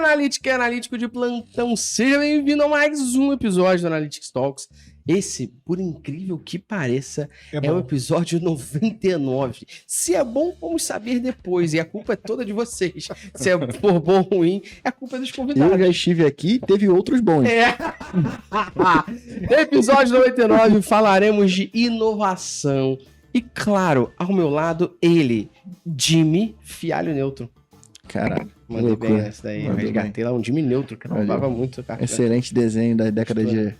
analítica e analítico de plantão, seja bem-vindo a mais um episódio do Analytics Talks. Esse, por incrível que pareça, é o episódio 99. Se é bom, vamos saber depois. E a culpa é toda de vocês. Se é for bom ou ruim, a culpa é dos convidados. Eu já estive aqui, teve outros bons. Episódio 99, falaremos de inovação. E claro, ao meu lado, ele, Jimmy Fialho Neutro. Caralho. Mandei bem essa daí. Eu resgatei lá um Jimmy Neutro, que roubava muito. Cara. Excelente desenho da década de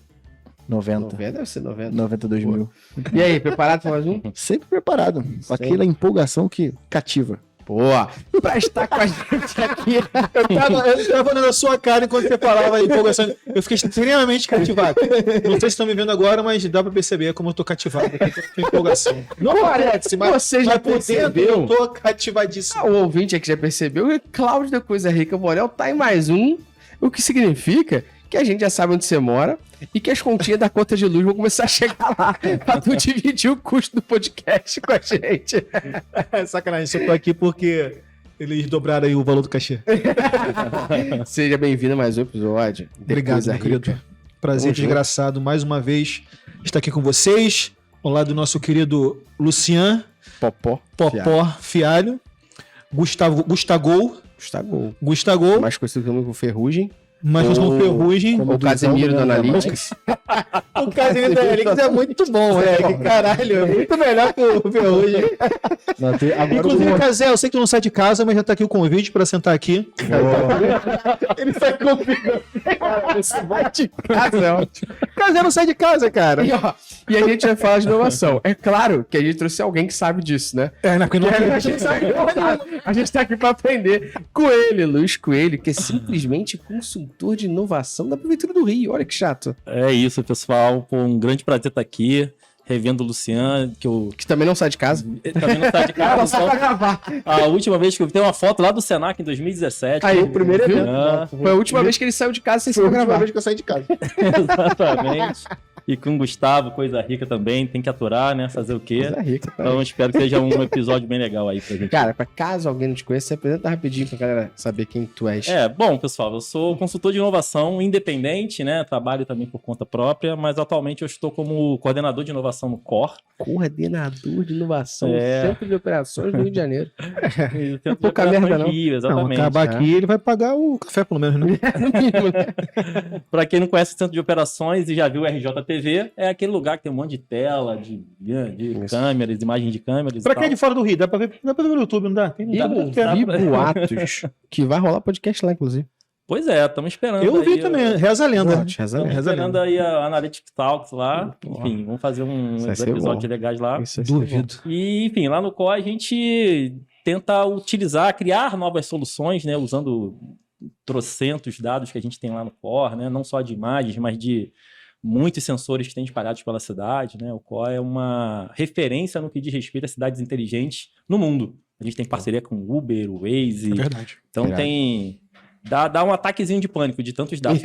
90. 90 deve ser 90. 90, 2000. E aí, preparado para mais um? Sempre preparado. Com aquela empolgação que cativa. Boa! Pra estar com a gente aqui. Eu tava olhando a sua cara enquanto você falava aí, empolgação. Eu fiquei extremamente cativado. Não sei se estão me vendo agora, mas dá pra perceber como eu tô cativado. Com empolgação. Não parece, mas você já percebeu. Eu tô cativadíssimo. O ouvinte aqui já percebeu que Cláudio da Coisa Rica Borel tá em mais um. O que significa que a gente já sabe onde você mora e que as continhas da conta de luz vão começar a chegar lá pra tu dividir o custo do podcast com a gente. Sacanagem, eu tô aqui porque eles dobraram aí o valor do cachê. Seja bem-vindo a mais um episódio. Obrigado, meu querido. Prazer desgraçado mais uma vez estar aqui com vocês. Ao lado do nosso querido Lucian Popó Fialho. Gustavo Gustagol. Mais conhecido como Ferrugem. Mas nós somos Ferrugem. O Casemiro do Analytics. O Casemiro do Analytics é muito bom, velho. Caralho, é muito melhor que o Ferrugem. Inclusive, Casé, eu sei que tu não sai de casa, mas já tá aqui o convite pra sentar aqui. Ele sai comigo. Esse vai de casa é ótimo. Casé não sai de casa, cara. E a gente vai falar de inovação. É claro que a gente trouxe alguém que sabe disso, né? A gente tá aqui pra aprender. Coelho, Luiz Coelho, que é simplesmente consultor de inovação da Prefeitura do Rio. Olha que chato. É isso, pessoal. Pô, um grande prazer estar aqui, revendo o Lucian, que também não sai de casa. Também não sai de casa. Só pra gravar. A última vez que eu vi, tem uma foto lá do Senac em 2017. Aí, o primeiro evento. Foi a última vez que ele saiu de casa sem se gravar. Foi a última vez que eu saí de casa. Exatamente. E com o Gustavo, Coisa Rica também, tem que aturar, né? Fazer o quê? Coisa Rica, tá. Então espero que seja um episódio bem legal aí pra gente. Cara, pra caso alguém não te conheça, você apresenta rapidinho pra galera saber quem tu és. Bom, pessoal, eu sou consultor de inovação independente, né? Trabalho também por conta própria, mas atualmente eu estou como coordenador de inovação no COR. Coordenador de inovação, Centro de Operações do Rio de Janeiro. Não pouca merda, não. Rio, exatamente. Não, acabar aqui, ele vai pagar o café, pelo menos, né? Pra quem não conhece o Centro de Operações e já viu o RJTV, é aquele lugar que tem um monte de tela, de câmeras, imagens de câmeras. Pra quem é de fora do Rio, dá pra ver no YouTube, não dá? Vi boatos que vai rolar podcast lá, inclusive. Pois é, estamos esperando. Eu vi também, reza a lenda. Estamos esperando aí a Analytics Talks lá. Enfim, vamos fazer uns episódios legais lá. Duvido. E, enfim, lá no COR a gente tenta criar novas soluções, né? Usando trocentos dados que a gente tem lá no COR, né? Não só de imagens, mas de muitos sensores que tem espalhados pela cidade, né? O COR é uma referência no que diz respeito a cidades inteligentes no mundo. A gente tem parceria com o Uber, o Waze. É verdade. Então tem... Dá um ataquezinho de pânico de tantos dados.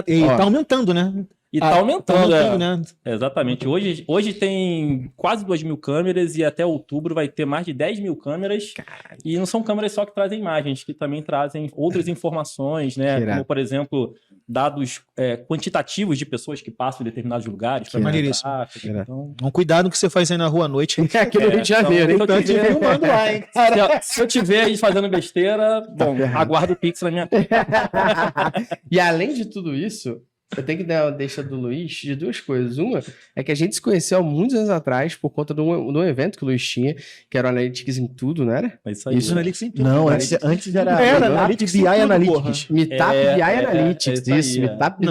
E tá aumentando, né? E tá aumentando, né? Exatamente. Hoje tem quase 2.000 câmeras e até outubro vai ter mais de 10.000 câmeras. Caralho. E não são câmeras só que trazem imagens, que também trazem outras informações, né? Como, por exemplo, dados quantitativos de pessoas que passam em determinados lugares. Então, cuidado com o que você faz aí na rua à noite. Aqui no Rio de Janeiro. Então, se eu tiver aí fazendo besteira, bom, aguardo o Pix na minha conta. E além de tudo isso, eu tenho que dar uma deixa do Luiz de duas coisas. Uma é que a gente se conheceu há muitos anos atrás por conta de um evento que o Luiz tinha, que era o Analytics em Tudo, não era? É isso aí. Isso, Analytics em Tudo. Não, antes era Analytics BI Analytics. Meetup BI Analytics, isso. Meetup BI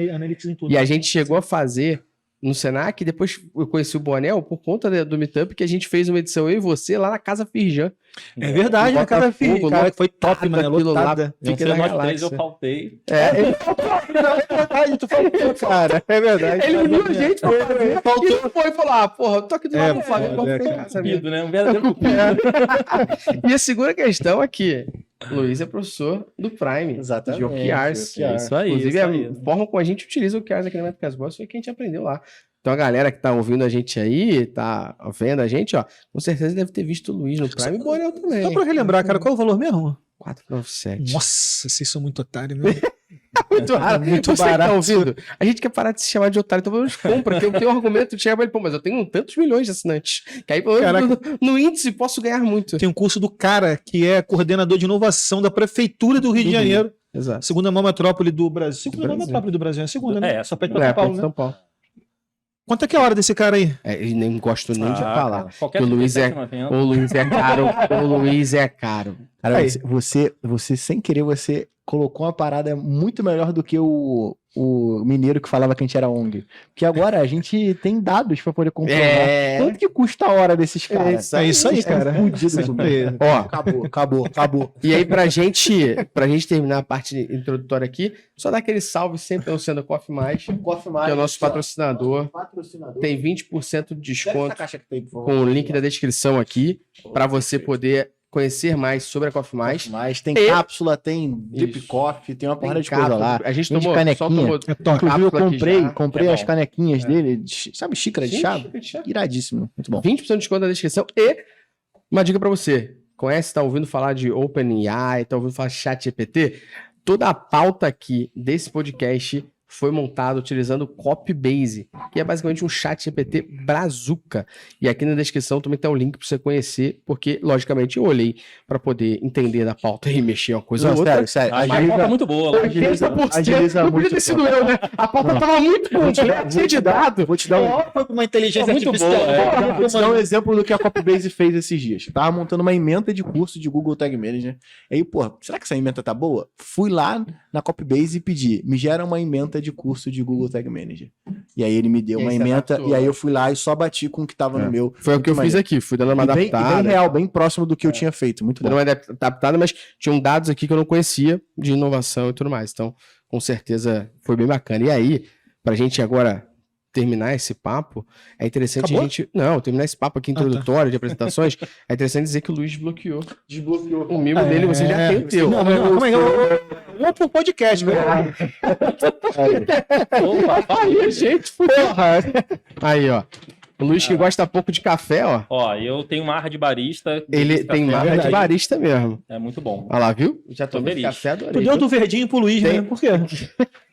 Analytics em Tudo. E a gente chegou a fazer no Senac, e depois eu conheci o Bonel por conta do Meetup, que a gente fez uma edição, eu e você, lá na Casa Firjan. É verdade, na Casa Firjan, cara, que foi top, mano, lotada. Fiquei na galáxia. Eu faltei. Ele faltou, é verdade, tu faltou, cara, é verdade. Ele viu a gente, faltou, e foi falar, porra, eu tô aqui do lado do Flamengo, né? Um verdadeiro E a segunda questão é que Luiz é professor do Prime. Exatamente. De OKRs. Isso aí. Inclusive, a forma como a gente utiliza o OKRs aqui na Métricas Boas foi que a gente aprendeu lá. Então a galera que tá ouvindo a gente aí, tá vendo a gente, ó, com certeza deve ter visto o Luiz no Prime e o Borel também. Só pra relembrar, cara, qual é o valor mesmo? 497. Nossa, vocês são muito otários, meu. Muito raro. Muito Você que barato. tá ouvindo? A gente quer parar de se chamar de otário, então a gente compra, que eu tenho um argumento de chegar pra ele, pô, mas eu tenho tantos milhões de assinantes. Que aí, pelo menos, no índice, posso ganhar muito. Tem um curso do cara que é coordenador de inovação da Prefeitura do Rio de Janeiro. Exato. Segunda maior metrópole do Brasil. Segunda maior Brasil. metrópole do Brasil. É a segunda, né? É, Só pede pra São Paulo, né? São Paulo. Quanto é que é a hora desse cara aí? E nem gosto nem de falar. Qualquer Que o Luiz é... 37,90. O Luiz é caro. O Luiz é caro. Cara, Aí. você sem querer, você colocou uma parada muito melhor do que o mineiro que falava que a gente era ONG. Porque agora a gente tem dados pra poder comprovar quanto que custa a hora desses caras. É isso aí, cara. Fudido comigo. Ó, Acabou. e aí pra gente terminar a parte introdutória aqui, só dar aquele salve sempre anunciando a Coffee Mais, que é o nosso patrocinador. Tem 20% de desconto com o link da descrição aqui, pra você poder conhecer mais sobre a Coffee Mais. Mas tem E- cápsula, tem drip Isso. coffee, tem uma porrada de cápsula. coisa lá. A gente Tem de tomou, só canequinha. tomou É top. Inclusive, eu cápsula aqui já. comprei É as bom. canequinhas dele, sabe, xícara de Sim, chá? xícara de chá. Iradíssimo, muito bom. 20% de desconto na descrição. E uma dica pra você. Conhece, tá ouvindo falar de OpenAI, tá ouvindo falar de ChatGPT? Toda a pauta aqui desse podcast foi montada utilizando o Copybase, que é basicamente um ChatGPT brazuca. E aqui na descrição também tem o link pra você conhecer, porque, logicamente, eu olhei pra poder entender da pauta e mexer uma coisa ou Não, outra. sério. Ah, mas a pauta é muito boa. Lá. 80% não podia ter sido eu, né? A pauta tava muito completa, cheia de dado. Vou te dar um, Foi pra uma inteligência Muito artificial. boa, vou te dar um exemplo do que a Copybase fez esses dias. Tava montando uma ementa de curso de Google Tag Manager. Aí, pô, será que essa ementa tá boa? Fui lá na Copybase e pedi, me gera uma ementa de curso de Google Tag Manager. E aí ele me deu E aí uma você ementa, adaptou, e aí né? eu fui lá e só bati com o que tava no meu. Foi o que eu Muito fiz aqui, fui dando uma E bem adaptada. real, bem próximo do que eu tinha feito. Muito bom. Dando uma adaptada, mas tinham dados aqui que eu não conhecia de inovação e tudo mais. Então, com certeza, foi bem bacana. E aí, pra gente agora terminar esse papo, é interessante Acabou? a gente... Não, terminar esse papo aqui introdutório de apresentações, é interessante dizer que o Luiz desbloqueou. Desbloqueou. O mimo dele você já tem o teu. Não, mas calma aí. Vamos pro podcast, cara. Opa, Aí, gente, porra. Aí, ó. O Luiz que gosta pouco de café, ó. Ó, eu tenho uma arra de barista. Ele Esse tem café marca de barista mesmo. É muito bom. Olha lá, viu? Já Tô tomei feliz. café, adorei. Tu deu do verdinho pro Luiz, Tem- né? Por quê?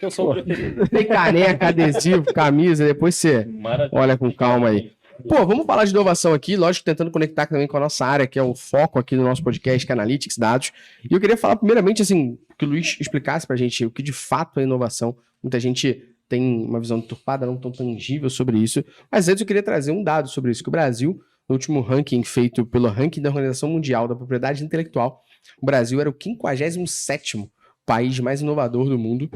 Eu sou o preferido. Tem caneca, adesivo, camisa, depois você Maravilha. olha com calma aí. Pô, vamos falar de inovação aqui, lógico, tentando conectar também com a nossa área, que é o foco aqui do nosso podcast, que é Analytics, dados. E eu queria falar primeiramente, assim, que o Luiz explicasse pra gente o que de fato é inovação. Muita gente tem uma visão deturpada, não tão tangível sobre isso. Mas antes eu queria trazer um dado sobre isso, que o Brasil, no último ranking feito pelo ranking da Organização Mundial da Propriedade Intelectual, o Brasil era o 57º país mais inovador do mundo.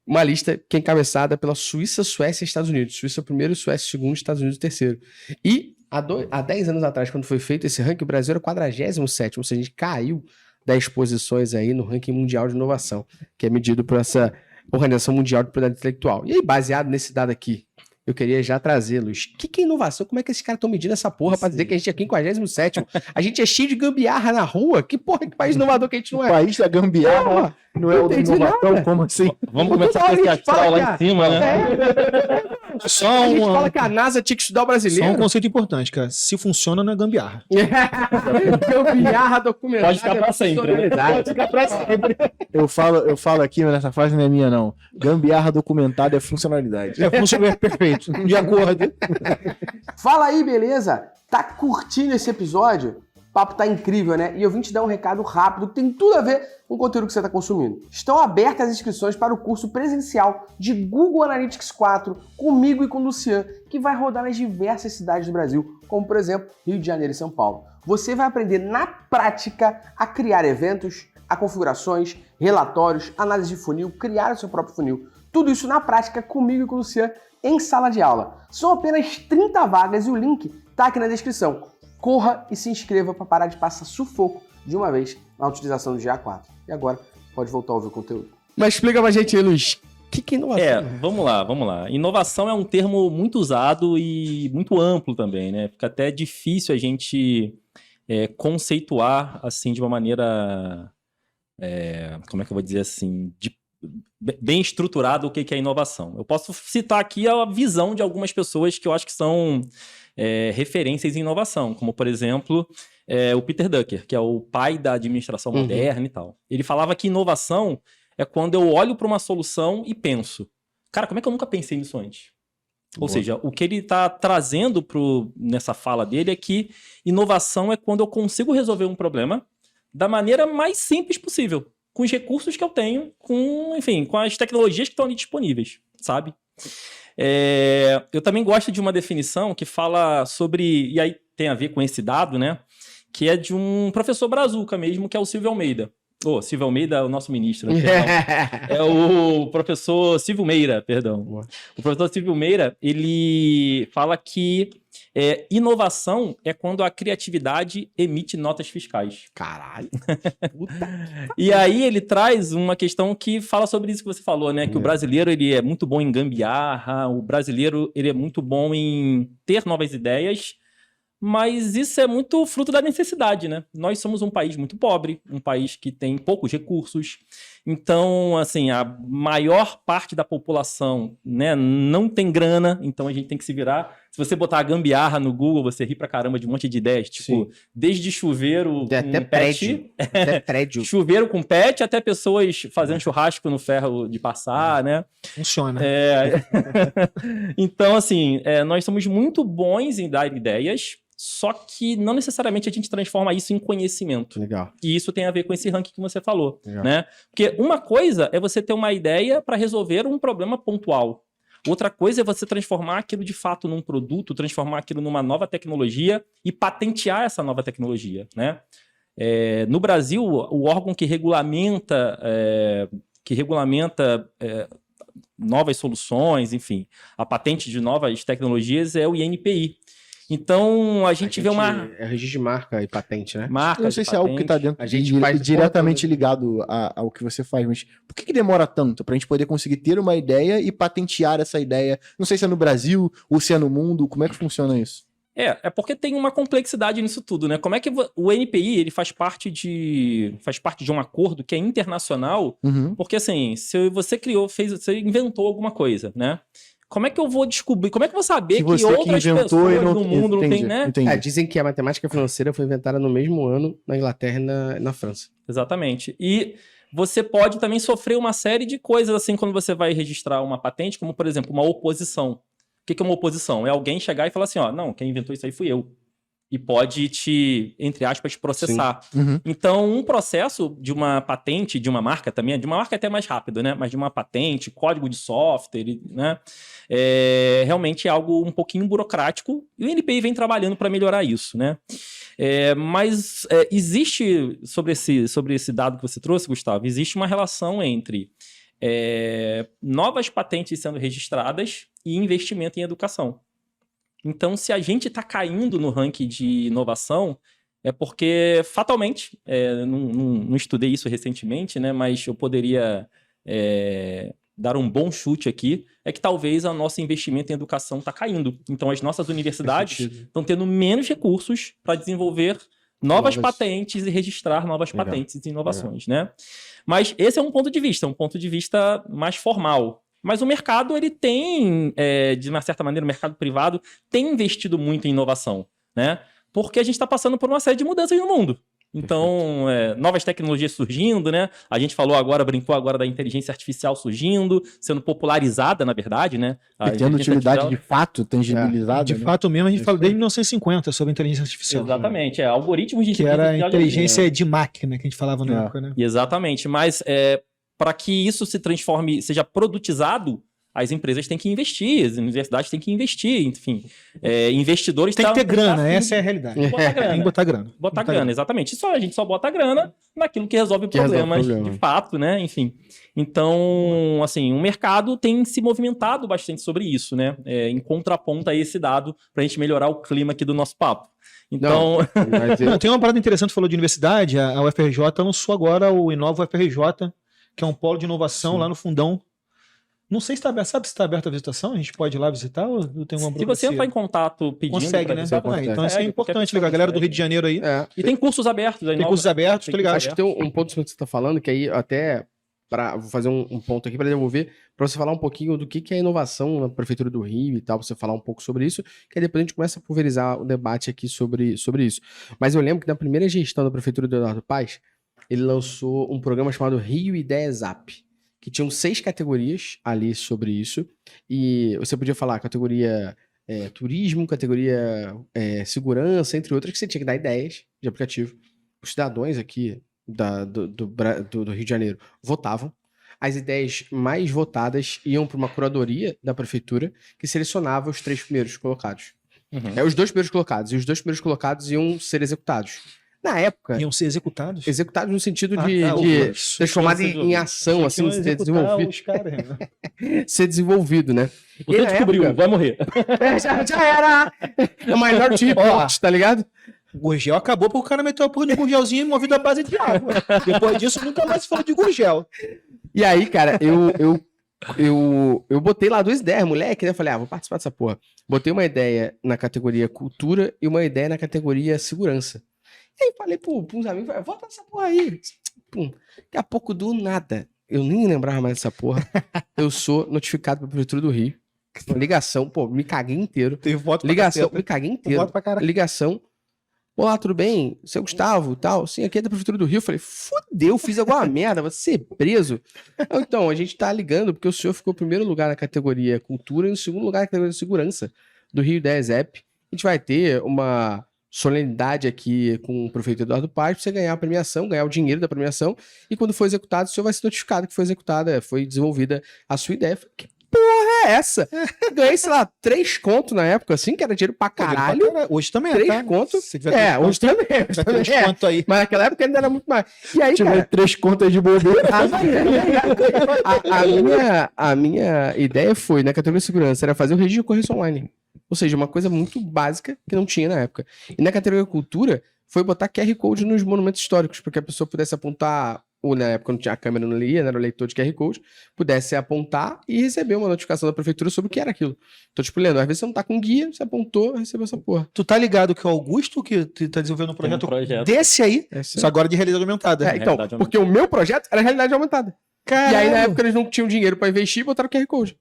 Uma lista que é encabeçada pela Suíça, Suécia e Estados Unidos. Suíça primeiro, Suécia segundo, Estados Unidos terceiro. E há 10 anos atrás, quando foi feito esse ranking, o Brasil era o 47º, ou seja, a gente caiu 10 posições aí no ranking mundial de inovação, que é medido por essa Organização Mundial de Propriedade Intelectual. E aí, baseado nesse dado aqui, eu queria já trazer, Luiz, o que é inovação? Como é que esses caras estão medindo essa porra pra dizer que a gente é 57º? A gente é cheio de gambiarra na rua? Que porra, que país inovador que a gente não O é? país da gambiarra Porra, não é o do entendi inovação, nada. como assim? Vamos começar Toda com esse hora a gente fala astral que lá em cima, né? Só A gente um, fala que a NASA tinha que estudar o só um brasileiro. conceito importante, cara. Se funciona, não é gambiarra. Gambiarra documentada. Pode ficar pra sempre, né? Pode ficar pra sempre. Eu falo aqui, mas essa frase não é minha, não. Gambiarra documentada é funcionalidade. É perfeito. De acordo. Fala aí, beleza? Tá curtindo esse episódio? O papo tá incrível, né? E eu vim te dar um recado rápido que tem tudo a ver com o conteúdo que você está consumindo. Estão abertas as inscrições para o curso presencial de Google Analytics 4 comigo e com o Lucian, que vai rodar nas diversas cidades do Brasil, como por exemplo Rio de Janeiro e São Paulo. Você vai aprender na prática a criar eventos, a configurações, relatórios, análise de funil, criar o seu próprio funil. Tudo isso na prática comigo e com o Lucian em sala de aula. São apenas 30 vagas e o link tá aqui na descrição. Corra e se inscreva para parar de passar sufoco de uma vez na utilização do GA4. E agora, pode voltar a ouvir o conteúdo. Mas explica pra gente aí, Luiz, o que é inovação? Vamos lá. Inovação é um termo muito usado e muito amplo também, né? Fica até difícil a gente conceituar, assim, de uma maneira, como é que eu vou dizer assim, bem estruturado o que é inovação. Eu posso citar aqui a visão de algumas pessoas que eu acho que são referências em inovação, como, por exemplo, o Peter Drucker, que é o pai da administração moderna e tal. Ele falava que inovação é quando eu olho para uma solução e penso, cara, como é que eu nunca pensei nisso antes? Ou seja, o que ele está trazendo nessa fala dele é que inovação é quando eu consigo resolver um problema da maneira mais simples possível, com os recursos que eu tenho, com as tecnologias que estão ali disponíveis, sabe? Eu também gosto de uma definição que fala sobre, e aí tem a ver com esse dado, né? Que é de um professor brazuca mesmo, que é o Silvio Almeida. Silvio Almeida é o nosso ministro, né? É o professor Silvio Meira, perdão. O professor Silvio Meira, ele fala que inovação é quando a criatividade emite notas fiscais. Caralho. E aí ele traz uma questão que fala sobre isso que você falou, né? Que o brasileiro, ele é muito bom em gambiarra, o brasileiro, ele é muito bom em ter novas ideias, mas isso é muito fruto da necessidade, né? Nós somos um país muito pobre, um país que tem poucos recursos. Então, assim, a maior parte da população, né, não tem grana, então a gente tem que se virar. Se você botar a gambiarra no Google, você ri pra caramba de um monte de ideias. Tipo, desde chuveiro tem até prédio. Até prédio. Chuveiro com pet, até pessoas fazendo churrasco no ferro de passar, né? Funciona. Então, assim, nós somos muito bons em dar ideias, só que não necessariamente a gente transforma isso em conhecimento. Legal. E isso tem a ver com esse ranking que você falou, né? Porque uma coisa é você ter uma ideia para resolver um problema pontual. Outra coisa é você transformar aquilo de fato num produto, transformar aquilo numa nova tecnologia e patentear essa nova tecnologia, né? No Brasil, o órgão que regulamenta novas soluções, enfim, a patente de novas tecnologias é o INPI. Então, a gente vê uma... É registro de marca e patente, né? Eu não sei se é algo que está dentro a gente faz diretamente ligado ao que você faz, mas por que demora tanto para a gente poder conseguir ter uma ideia e patentear essa ideia? Não sei se é no Brasil ou se é no mundo, como é que funciona isso? É porque tem uma complexidade nisso tudo, né? Como é que o NPI, ele faz parte de um acordo que é internacional, porque assim, se você você inventou alguma coisa, né? Como é que eu vou descobrir? Como é que eu vou saber que outras pessoas no mundo não tem, né? Dizem que a matemática financeira foi inventada no mesmo ano na Inglaterra e na França. Exatamente. E você pode também sofrer uma série de coisas assim quando você vai registrar uma patente, como, por exemplo, uma oposição. O que é uma oposição? É alguém chegar e falar assim, não, quem inventou isso aí fui eu. E pode te, entre aspas, processar. Então, um processo de uma patente, de uma marca também, de uma marca até mais rápido, né? Mas de uma patente, código de software, né? Realmente é algo um pouquinho burocrático. E o NPI vem trabalhando para melhorar isso, né? Mas existe, sobre esse dado que você trouxe, Gustavo, existe uma relação entre novas patentes sendo registradas e investimento em educação. Então, se a gente está caindo no ranking de inovação, é porque, fatalmente, não estudei isso recentemente, né, mas eu poderia dar um bom chute aqui, é que talvez o nosso investimento em educação está caindo. Então, as nossas universidades estão tendo menos recursos para desenvolver novas patentes e registrar novas patentes e inovações, né? Mas esse é um ponto de vista mais formal. Mas o mercado, ele tem, de uma certa maneira, o mercado privado tem investido muito em inovação, né? Porque a gente está passando por uma série de mudanças no mundo. Então, novas tecnologias surgindo, né? A gente brincou agora da inteligência artificial surgindo, sendo popularizada, na verdade, né? Tendo utilidade de fato, tangibilizada. De fato mesmo, a gente fala desde 1950 sobre inteligência artificial. Exatamente, algoritmos de inteligência artificial. Que era a inteligência de máquina, que a gente falava na época, né? Exatamente, mas para que isso se transforme, seja produtizado, as empresas têm que investir, as universidades têm que investir, enfim. Investidores... Tem que ter grana, essa é a realidade. Tem que botar grana. Botar grana, exatamente. A gente só bota grana naquilo que resolve problemas de fato, né? Enfim. Então, assim, o mercado tem se movimentado bastante sobre isso, né? Em contraponto a esse dado, para a gente melhorar o clima aqui do nosso papo. Então... Tem uma parada interessante, falou de universidade, a UFRJ lançou agora o Inova UFRJ, que é um polo de inovação lá no Fundão. Não sei se está aberto. Sabe se está aberto a visitação? A gente pode ir lá visitar ou tem uma burocracia? Se você entrar em contato pedindo... Consegue, né? Então isso é importante, legal. A galera do Rio de Janeiro aí. E tem cursos abertos. Tem cursos abertos, tô ligado. Acho que tem um ponto que você está falando, que aí até vou fazer um ponto aqui para devolver, para você falar um pouquinho do que é inovação na Prefeitura do Rio e tal, pra você falar um pouco sobre isso, que aí depois a gente começa a pulverizar o debate aqui sobre isso. Mas eu lembro que na primeira gestão da Prefeitura do Eduardo Paes, ele lançou um programa chamado Rio Ideias App, que tinham 6 categorias ali sobre isso, e você podia falar categoria turismo, categoria segurança, entre outras, que você tinha que dar ideias de aplicativo. Os cidadãos aqui do Rio de Janeiro votavam. As ideias mais votadas iam para uma curadoria da prefeitura que selecionava os 3 primeiros colocados. Os 2 primeiros colocados. E os 2 primeiros colocados iam ser executados. Na época... Iam ser executados? Executados no sentido de transformado em ação, assim, ser desenvolvido. Ser desenvolvido, né? Você descobriu, vai morrer. Já era! É o Minority Report, tá ligado? O Gurgel acabou porque o cara meteu a porra de Gurgelzinho movido à base de água. Depois disso, nunca mais se falou de Gurgel. E aí, cara, eu botei lá 2 ideias, moleque, né? Eu falei, vou participar dessa porra. Botei uma ideia na categoria cultura e uma ideia na categoria segurança. E aí falei pra uns amigos, vota nessa porra aí. Pum. Daqui a pouco, do nada, eu nem lembrava mais dessa porra, eu sou notificado pela Prefeitura do Rio. Uma ligação, me caguei inteiro. Teve voto ligação, me caguei inteiro. Voto pra caralho. Ligação. Olá, tudo bem? Seu Gustavo, tal? Sim, aqui é da Prefeitura do Rio. Eu falei, fudeu, fiz alguma merda, vou ser preso. Então, a gente tá ligando porque o senhor ficou em primeiro lugar na categoria cultura e no segundo lugar na categoria segurança do Rio 10 App. A gente vai ter uma solenidade aqui com o prefeito Eduardo Paes pra você ganhar a premiação, ganhar o dinheiro da premiação, e quando for executado, o senhor vai ser notificado que foi executada, foi desenvolvida a sua ideia. Eu falei, que porra é essa? Ganhei, sei lá, 3 contos na época, assim, que era dinheiro pra caralho. Hoje também 3 contos. Se tiver Hoje também. Hoje também 3 contos aí. Mas naquela época ainda era muito mais. E aí, Se tiver cara, 3 contas de bobeira. a minha ideia foi, na categoria de segurança, era fazer o registro de ocorrência online. Ou seja, uma coisa muito básica que não tinha na época. E na categoria cultura, foi botar QR Code nos monumentos históricos, para que a pessoa pudesse apontar, ou na época não tinha a câmera, não lia, não era o leitor de QR Code, pudesse apontar e receber uma notificação da prefeitura sobre o que era aquilo. Então, tipo, Leandro, às vezes você não tá com guia, você apontou, recebeu essa porra. Tu tá ligado que o Augusto, que tá desenvolvendo um projeto, desse aí, só agora de realidade aumentada. Então, porque o meu projeto era realidade aumentada. Caralho. E aí, na época, eles não tinham dinheiro pra investir e botaram QR Code.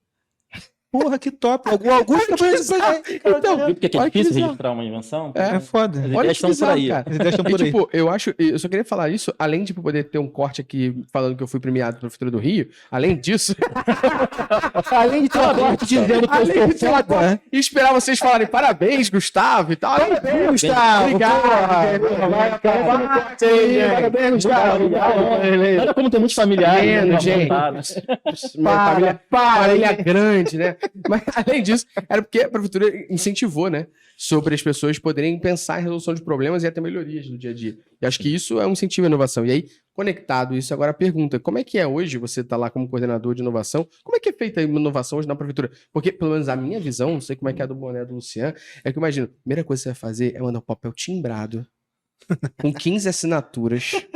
Porra, que top. O Augusto tá fazendo esse projeto. Então, Viu porque é olha que difícil bizarro. registrar uma invenção? É foda. As Olha ideias que estão por bizarro, aí. cara. As ideias estão E, por aí. tipo, eu só queria falar isso, além de poder ter um corte aqui falando que eu fui premiado pela Prefeitura do Rio, além disso, Além de ter uma corte dizendo que além eu de ter sou uma foda, corte, e esperar vocês falarem parabéns, Gustavo e tal. Parabéns, Gustavo. Obrigado. Parabéns, Gustavo. Nada como ter muitos familiares. Vendo, né, gente. voltados. Minha família grande, né? Mas, além disso, era porque a prefeitura incentivou, né? Sobre as pessoas poderem pensar em resolução de problemas e até melhorias no dia a dia. E acho que isso é um incentivo à inovação. E aí, conectado isso, agora a pergunta, como é que é hoje, você tá lá como coordenador de inovação, como é que é feita a inovação hoje na prefeitura? Porque, pelo menos a minha visão, não sei como é que é a do Boné do Luciano, é que eu imagino, a primeira coisa que você vai fazer é mandar um papel timbrado, com 15 assinaturas.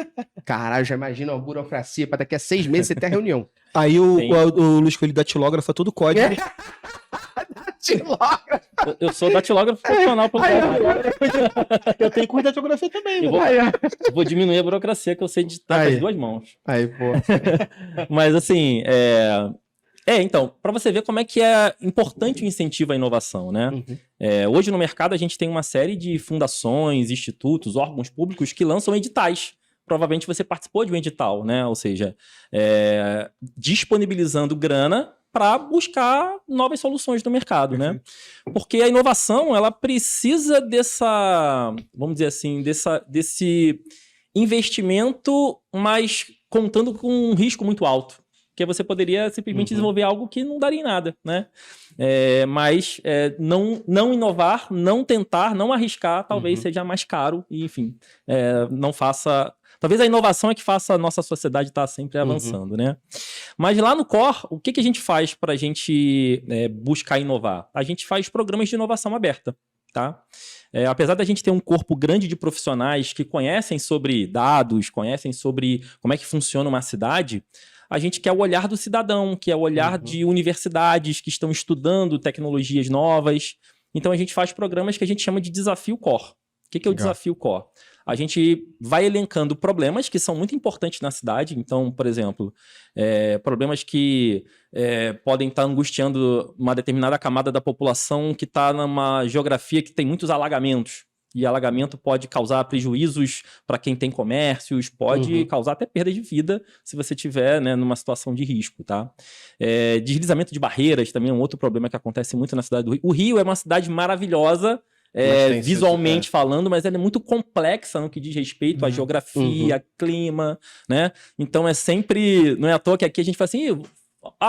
Caralho, já imagina uma burocracia, para daqui a 6 meses você ter a reunião. Aí o Luiz Coelho datilógrafa todo o código. Eu sou datilógrafo profissional pelo trabalho. Eu tenho curso de datilografia também. Eu vou diminuir a burocracia que eu sei digitar com as 2 mãos. Aí, pô. Mas assim, então, para você ver como é que é importante o incentivo à inovação, né? Hoje no mercado a gente tem uma série de fundações, institutos, órgãos públicos que lançam editais. Provavelmente você participou de um edital, né? Ou seja, disponibilizando grana para buscar novas soluções no mercado, né? Porque a inovação, ela precisa vamos dizer assim, desse investimento, mas contando com um risco muito alto. Porque você poderia simplesmente desenvolver algo que não daria em nada, né? Mas não inovar, não tentar, não arriscar, talvez seja mais caro e, enfim, não faça... Talvez a inovação é que faça a nossa sociedade estar sempre avançando, né? Mas lá no Core, o que a gente faz para a gente buscar inovar? A gente faz programas de inovação aberta, tá? Apesar da gente ter um corpo grande de profissionais que conhecem sobre dados, conhecem sobre como é que funciona uma cidade, a gente quer o olhar do cidadão, que é o olhar de universidades que estão estudando tecnologias novas. Então a gente faz programas que a gente chama de Desafio Core. O que é o Desafio Core? a gente vai elencando problemas que são muito importantes na cidade. Então, por exemplo, problemas que podem estar angustiando uma determinada camada da população que está numa geografia que tem muitos alagamentos. E alagamento pode causar prejuízos para quem tem comércios, pode causar até perda de vida se você estiver, né, numa situação de risco, tá? Deslizamento de barreiras também é um outro problema que acontece muito na cidade do Rio. O Rio é uma cidade maravilhosa, visualmente falando, mas ela é muito complexa no que diz respeito à geografia, clima, né? Então é sempre... Não é à toa que aqui a gente fala assim...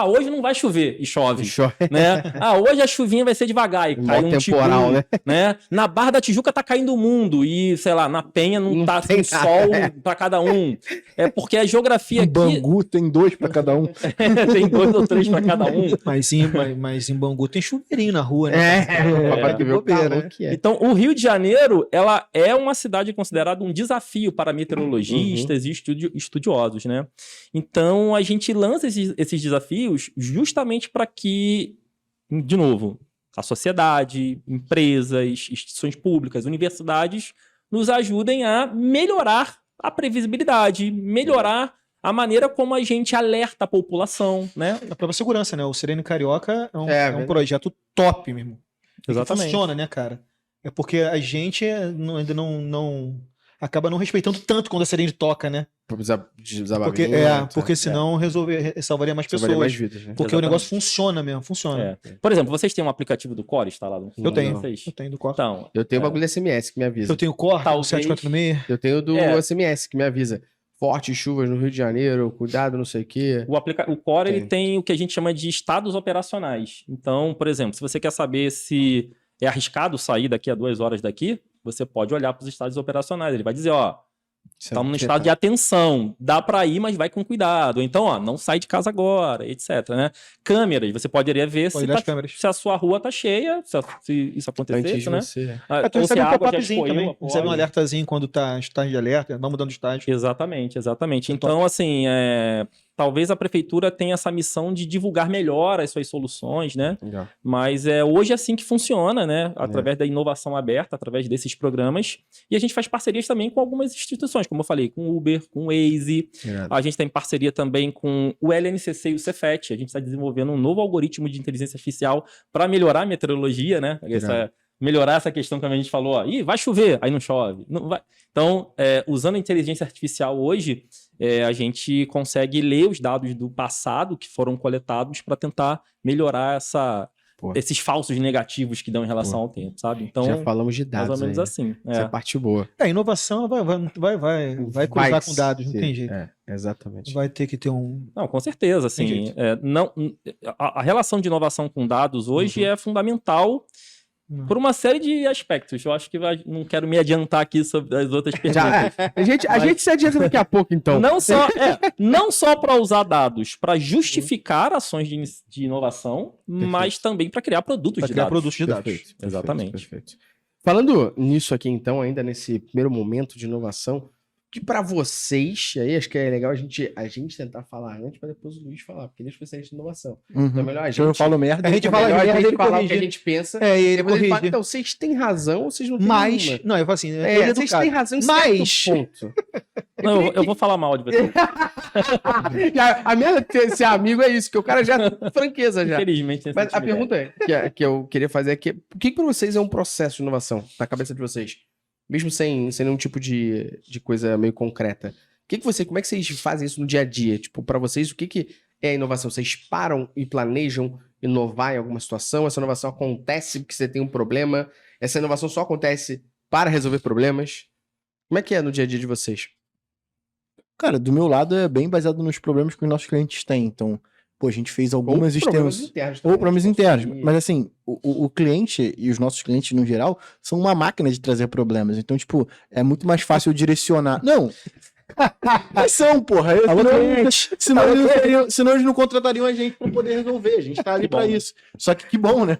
hoje não vai chover, e chove, né? Hoje a chuvinha vai ser devagar e cai um temporal, né? Na Barra da Tijuca tá caindo o mundo e, sei lá, na Penha não tá assim, sol pra cada um. É porque a geografia aqui... Bangu tem 2 pra cada um. Tem 2 ou 3 pra cada um. Mas em Bangu tem chuveirinho na rua, né? Então, o Rio de Janeiro, ela é uma cidade considerada um desafio para meteorologistas e estudiosos, né? Então, a gente lança esses desafios justamente para que, de novo, a sociedade, empresas, instituições públicas, universidades nos ajudem a melhorar a previsibilidade, melhorar a maneira como a gente alerta a população, né? A própria segurança, né? O Sereno Carioca é um projeto top mesmo. Exatamente. Funciona, né, cara? É porque a gente ainda não acaba não respeitando tanto quando a sirene toca, né? Porque senão salvaria mais pessoas. Salvaria mais vidas, né? Porque o negócio funciona mesmo, funciona. Por exemplo, vocês têm um aplicativo do Core instalado? Eu tenho do Core. Então, eu tenho o bagulho SMS que me avisa. Eu tenho o Core, o 746. Eu tenho do SMS que me avisa. Fortes chuvas no Rio de Janeiro, cuidado, não sei o quê. O Core ele tem o que a gente chama de estados operacionais. Então, por exemplo, se você quer saber se é arriscado sair daqui a 2 horas daqui, você pode olhar para os estados operacionais. Ele vai dizer, estamos no estado de atenção, dá para ir, mas vai com cuidado. Então, não sai de casa agora, etc, né? Câmeras, você poderia ver se a sua rua tá cheia, se isso acontecesse, né? Tu recebe um pop-upzinho também, recebe um alertazinho quando tá estágio de alerta, vai mudando de estágio. Exatamente. Então, assim, talvez a prefeitura tenha essa missão de divulgar melhor as suas soluções, né? Legal. Mas hoje é assim que funciona, né? Através da inovação aberta, através desses programas. E a gente faz parcerias também com algumas instituições, como eu falei, com o Uber, com o Waze. A gente tem parceria também com o LNCC e o Cefet. A gente está desenvolvendo um novo algoritmo de inteligência artificial para melhorar a meteorologia, né? Melhorar essa questão que a gente falou, vai chover, aí não chove. Não vai. Então, usando a inteligência artificial hoje, a gente consegue ler os dados do passado que foram coletados para tentar melhorar esses falsos negativos que dão em relação ao tempo, sabe? Então, já falamos de dados. Mais ou menos assim. Essa é a parte boa. A inovação vai cruzar com dados, não tem jeito. Exatamente. Vai ter que ter um... Não, com certeza, assim. A relação de inovação com dados hoje é fundamental por uma série de aspectos. Eu acho que não quero me adiantar aqui sobre as outras perguntas. A gente se adianta daqui a pouco, então. Não só para usar dados para justificar ações de inovação, mas também para criar produtos de dados. Perfeito. Exatamente. Perfeito. Falando nisso aqui, então, ainda nesse primeiro momento de inovação, que para vocês, aí acho que é legal a gente tentar falar antes, para depois o Luiz falar, porque ele é especialista em inovação. Então é melhor a gente... Eu falo merda. A gente fala o que a gente pensa. E ele corrige. Fala, então, vocês têm razão ou vocês não têm nenhuma? Não, eu falo assim... vocês têm razão em certo ponto. Não, eu vou falar mal de você. A minha esse amigo é isso, que o cara já... franqueza já. Infelizmente. Mas a pergunta que eu queria fazer é que o que para vocês é um processo de inovação na cabeça de vocês? Mesmo sem nenhum tipo de coisa meio concreta. Como é que vocês fazem isso no dia a dia? Tipo, para vocês, o que é a inovação? Vocês param e planejam inovar em alguma situação? Essa inovação acontece porque você tem um problema? Essa inovação só acontece para resolver problemas? Como é que é no dia a dia de vocês? Cara, do meu lado é bem baseado nos problemas que os nossos clientes têm. Então, a gente fez algumas extensões. Ou problemas internos. Mas assim, o cliente e os nossos clientes no geral são uma máquina de trazer problemas. Então, tipo, é muito mais fácil direcionar. Não, Mas são, porra. Alô, cliente. Senão eles não contratariam a gente pra poder resolver. A gente tá ali pra isso. Só que bom, né?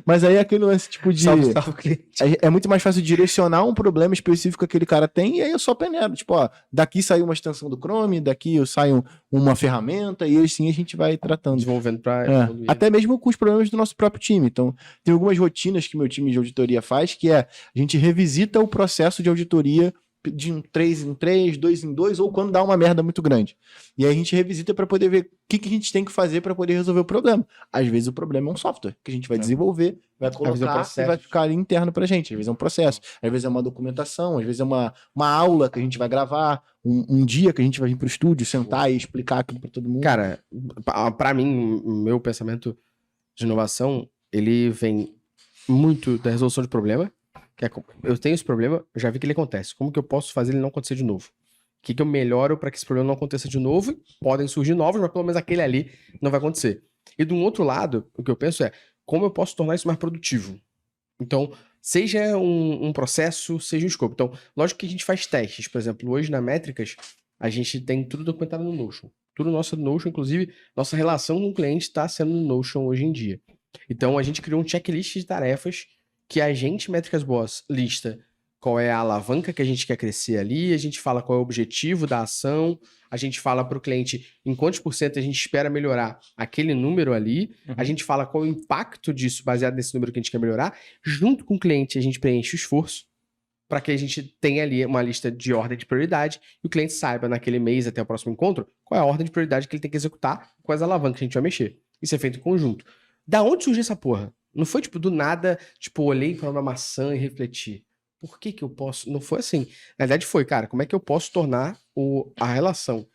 Mas aí aquele lance tipo de... Salve, cliente. É muito mais fácil direcionar um problema específico que aquele cara tem, e aí eu só peneiro. Tipo, ó, daqui saiu uma extensão do Chrome, daqui eu saio uma ferramenta, e assim a gente vai tratando. Desenvolvendo pra evoluir. Até mesmo com os problemas do nosso próprio time. Então, tem algumas rotinas que meu time de auditoria faz, que é a gente revisita o processo de auditoria de 3 em 3, 2 em 2, ou quando dá uma merda muito grande. E aí a gente revisita para poder ver o que a gente tem que fazer para poder resolver o problema. Às vezes o problema é um software que a gente vai desenvolver, vai colocar e vai ficar ali interno pra gente. Às vezes é um processo, às vezes é uma documentação, às vezes é uma aula que a gente vai gravar, um dia que a gente vai vir pro estúdio, sentar e explicar aquilo para todo mundo. Cara, pra mim, o meu pensamento de inovação, ele vem muito da resolução de problema. Que eu tenho esse problema, eu já vi que ele acontece. Como que eu posso fazer ele não acontecer de novo? O que eu melhoro para que esse problema não aconteça de novo? Podem surgir novos, mas pelo menos aquele ali não vai acontecer. E de um outro lado, o que eu penso é como eu posso tornar isso mais produtivo. Então, seja um processo, seja um escopo. Então, lógico que a gente faz testes. Por exemplo, hoje na Métricas, a gente tem tudo documentado no Notion. Tudo nosso no Notion, inclusive, nossa relação com o cliente está sendo no Notion hoje em dia. Então, a gente criou um checklist de tarefas que a gente, Métricas Boss, lista qual é a alavanca que a gente quer crescer ali, a gente fala qual é o objetivo da ação, a gente fala para o cliente em quantos por cento a gente espera melhorar aquele número ali, a gente fala qual é o impacto disso baseado nesse número que a gente quer melhorar, junto com o cliente a gente preenche o esforço para que a gente tenha ali uma lista de ordem de prioridade e o cliente saiba naquele mês até o próximo encontro qual é a ordem de prioridade que ele tem que executar, quais alavancas que a gente vai mexer. Isso é feito em conjunto. Da onde surgiu essa porra? Não foi, tipo, do nada, tipo, olhei para uma maçã e refleti. Por que eu posso... Não foi assim. Na verdade foi, cara, como é que eu posso tornar a relação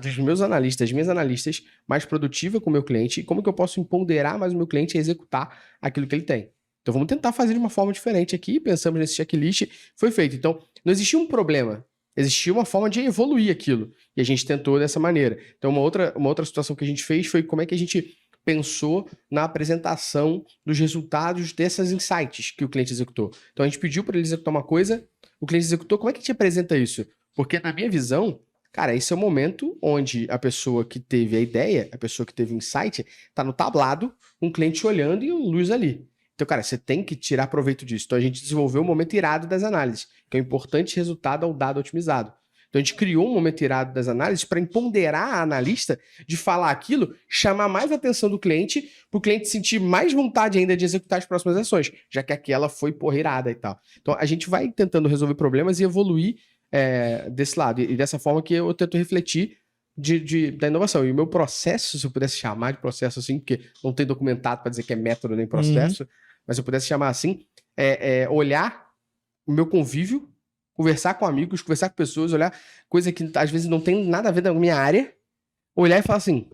dos meus analistas, das minhas analistas, mais produtiva com o meu cliente e como que eu posso empoderar mais o meu cliente a executar aquilo que ele tem. Então vamos tentar fazer de uma forma diferente aqui, pensamos nesse checklist, foi feito. Então, não existia um problema, existia uma forma de evoluir aquilo. E a gente tentou dessa maneira. Então, uma outra situação que a gente fez foi como é que a gente pensou na apresentação dos resultados dessas insights que o cliente executou. Então a gente pediu para ele executar uma coisa, o cliente executou, como é que a gente apresenta isso? Porque na minha visão, cara, esse é o momento onde a pessoa que teve a ideia, a pessoa que teve o insight, tá no tablado, um cliente olhando e o luz ali. Então, cara, você tem que tirar proveito disso. Então a gente desenvolveu o momento irado das análises, que é o importante resultado ao dado otimizado. Então a gente criou um momento irado das análises para empoderar a analista de falar aquilo, chamar mais a atenção do cliente, para o cliente sentir mais vontade ainda de executar as próximas ações, já que aquela foi porra irada e tal. Então a gente vai tentando resolver problemas e evoluir desse lado. E dessa forma que eu tento refletir da inovação. E o meu processo, se eu pudesse chamar de processo assim, porque não tem documentado para dizer que é método nem processo, mas se eu pudesse chamar assim, olhar o meu convívio, conversar com amigos, conversar com pessoas, olhar coisa que às vezes não tem nada a ver com a minha área, olhar e falar assim,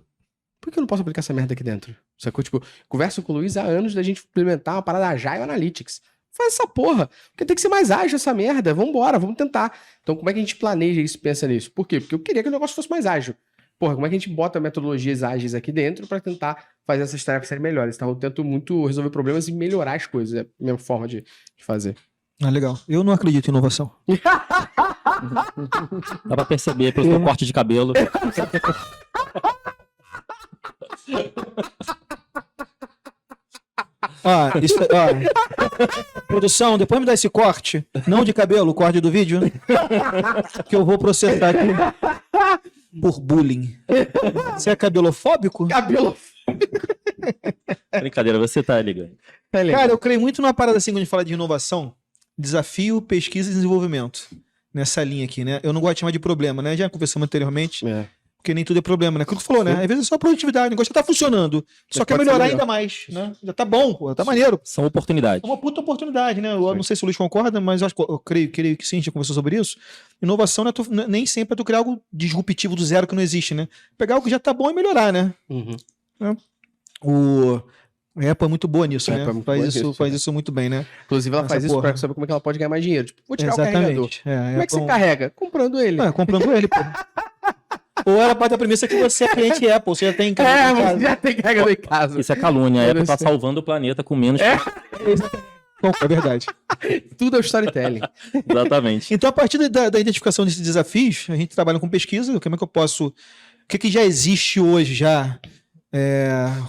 por que eu não posso aplicar essa merda aqui dentro? Sacou? Tipo, converso com o Luiz há anos da gente implementar uma parada Agile Analytics. Faz essa porra, porque tem que ser mais ágil essa merda, vambora, vamos tentar. Então como é que a gente planeja isso, pensa nisso? Por quê? Porque eu queria que o negócio fosse mais ágil. Porra, como é que a gente bota metodologias ágeis aqui dentro para tentar fazer essas tarefas serem melhores? Então eu tento muito resolver problemas e melhorar as coisas, é a minha forma de fazer. Ah, legal. Eu não acredito em inovação. Dá pra perceber pelo seu corte de cabelo. Produção, depois me dá esse corte. Não de cabelo, o corte do vídeo. Que eu vou processar aqui por bullying. Você é cabelofóbico? Cabelofóbico. Brincadeira, você tá ligando. Cara, eu creio muito numa parada assim quando a gente fala de inovação. Desafio, pesquisa e desenvolvimento. Nessa linha aqui, né? Eu não gosto de chamar de problema, né? Já conversamos anteriormente. Porque nem tudo é problema, né? Aquilo que tu falou, né? Às vezes é só produtividade, o negócio já tá funcionando. Só quer melhorar ainda mais, né? Já tá bom, pô, tá maneiro. São oportunidades. É uma puta oportunidade, né? Eu não sei se o Luiz concorda, mas eu creio que sim, a gente já conversou sobre isso. Inovação nem sempre é tu criar algo disruptivo do zero que não existe, né? Pegar algo que já tá bom e melhorar, né? A Apple é muito boa nisso, né? Faz isso muito bem, né? Inclusive, ela faz isso pra saber como é que ela pode ganhar mais dinheiro. Tipo, vou tirar o carregador. Como é que você carrega? Comprando ele. Comprando ele, pô. Ou ela parte da premissa que você é cliente Apple, você já tem carregador em casa. Já tem carregador em casa. Isso é calúnia. A Apple tá salvando o planeta com menos... É verdade. Tudo é o storytelling. Exatamente. Então, a partir da identificação desses desafios, a gente trabalha com pesquisa. Como é que eu posso... O que já existe hoje, já